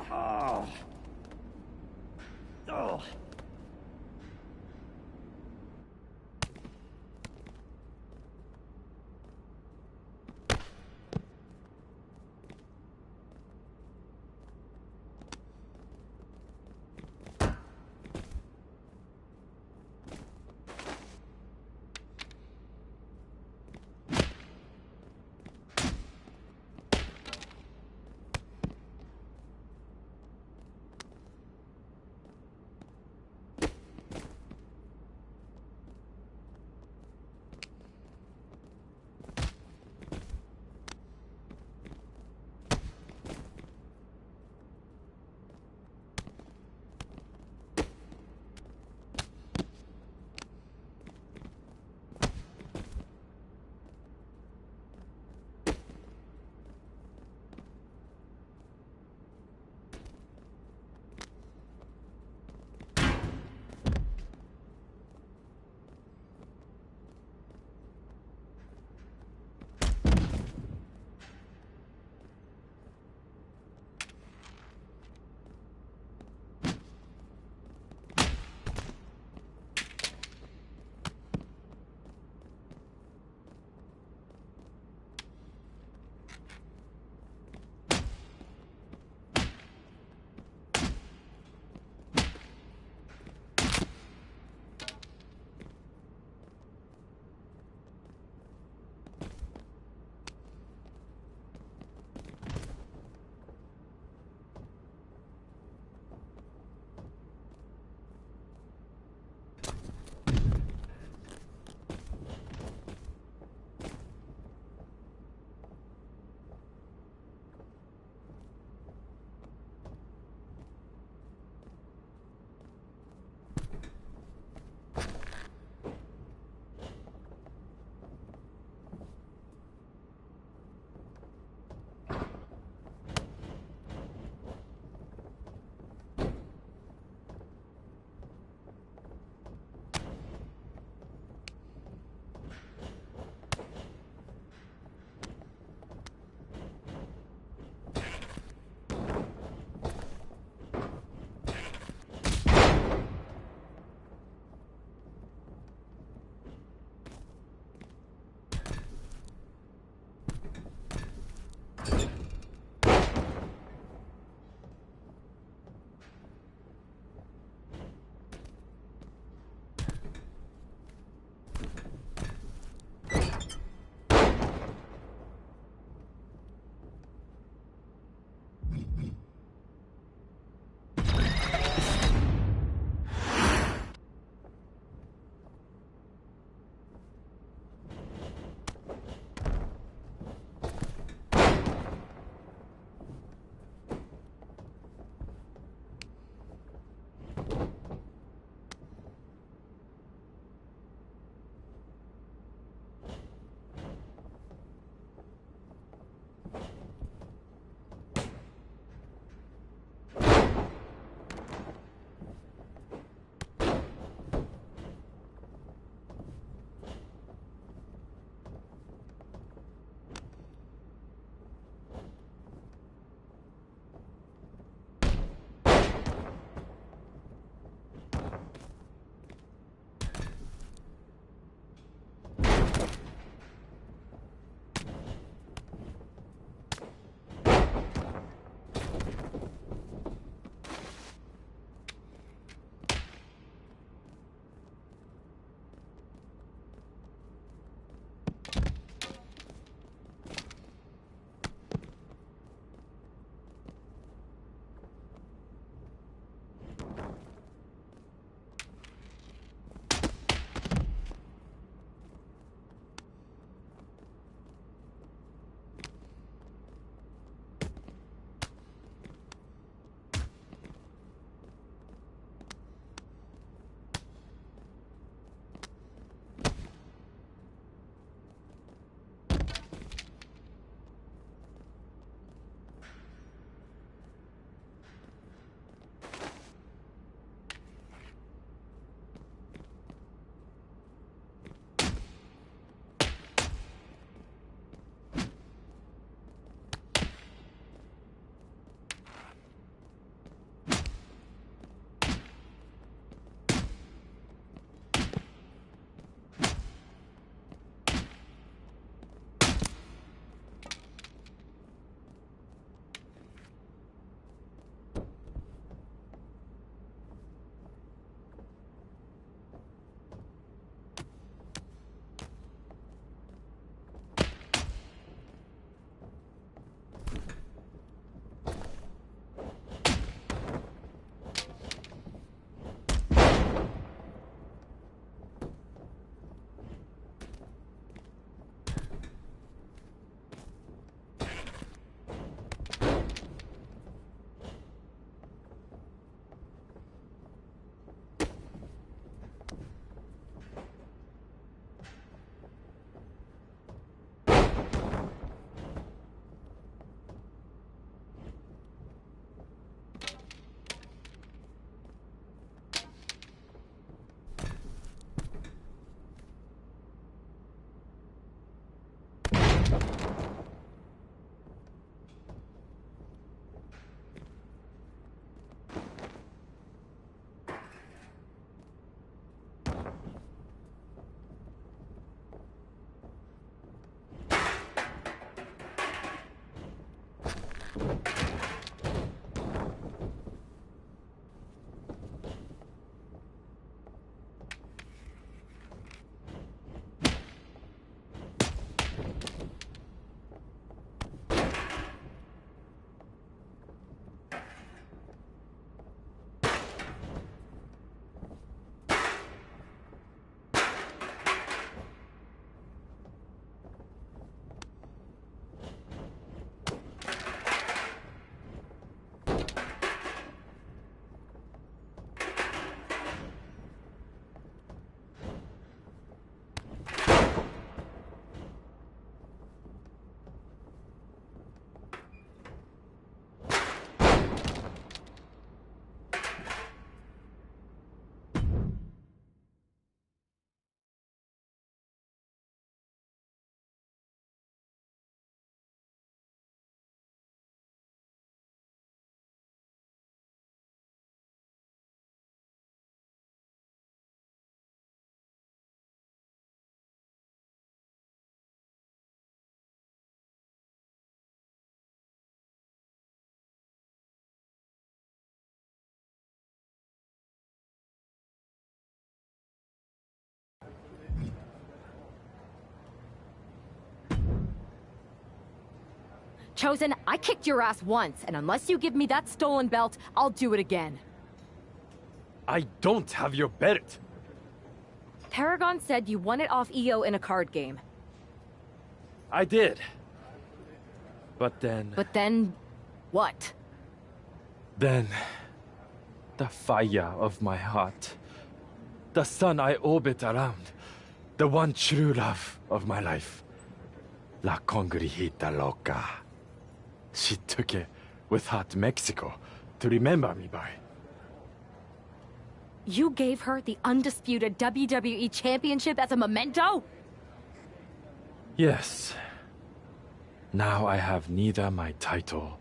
Oh. Oh. Chosen, I kicked your ass once, and unless you give me that stolen belt, I'll do it again. I don't have your belt. Paragon said you won it off EO in a card game. I did. But then... But then... what? Then... the fire of my heart. The sun I orbit around. The one true love of my life. La Congrijita Loca. She took it with her to Mexico to remember me by. You gave her the undisputed WWE Championship as a memento? Yes. Now I have neither my title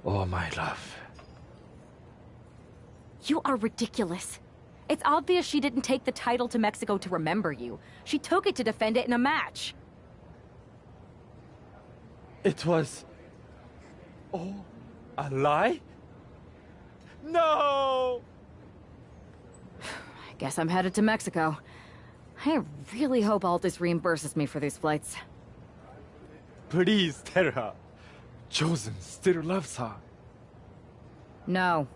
or my love. You are ridiculous. It's obvious she didn't take the title to Mexico to remember you. She took it to defend it in a match. It was... all a lie? No! I guess I'm headed to Mexico. I really hope Aldous reimburses me for these flights. Please tell her. Chosen still loves her. No.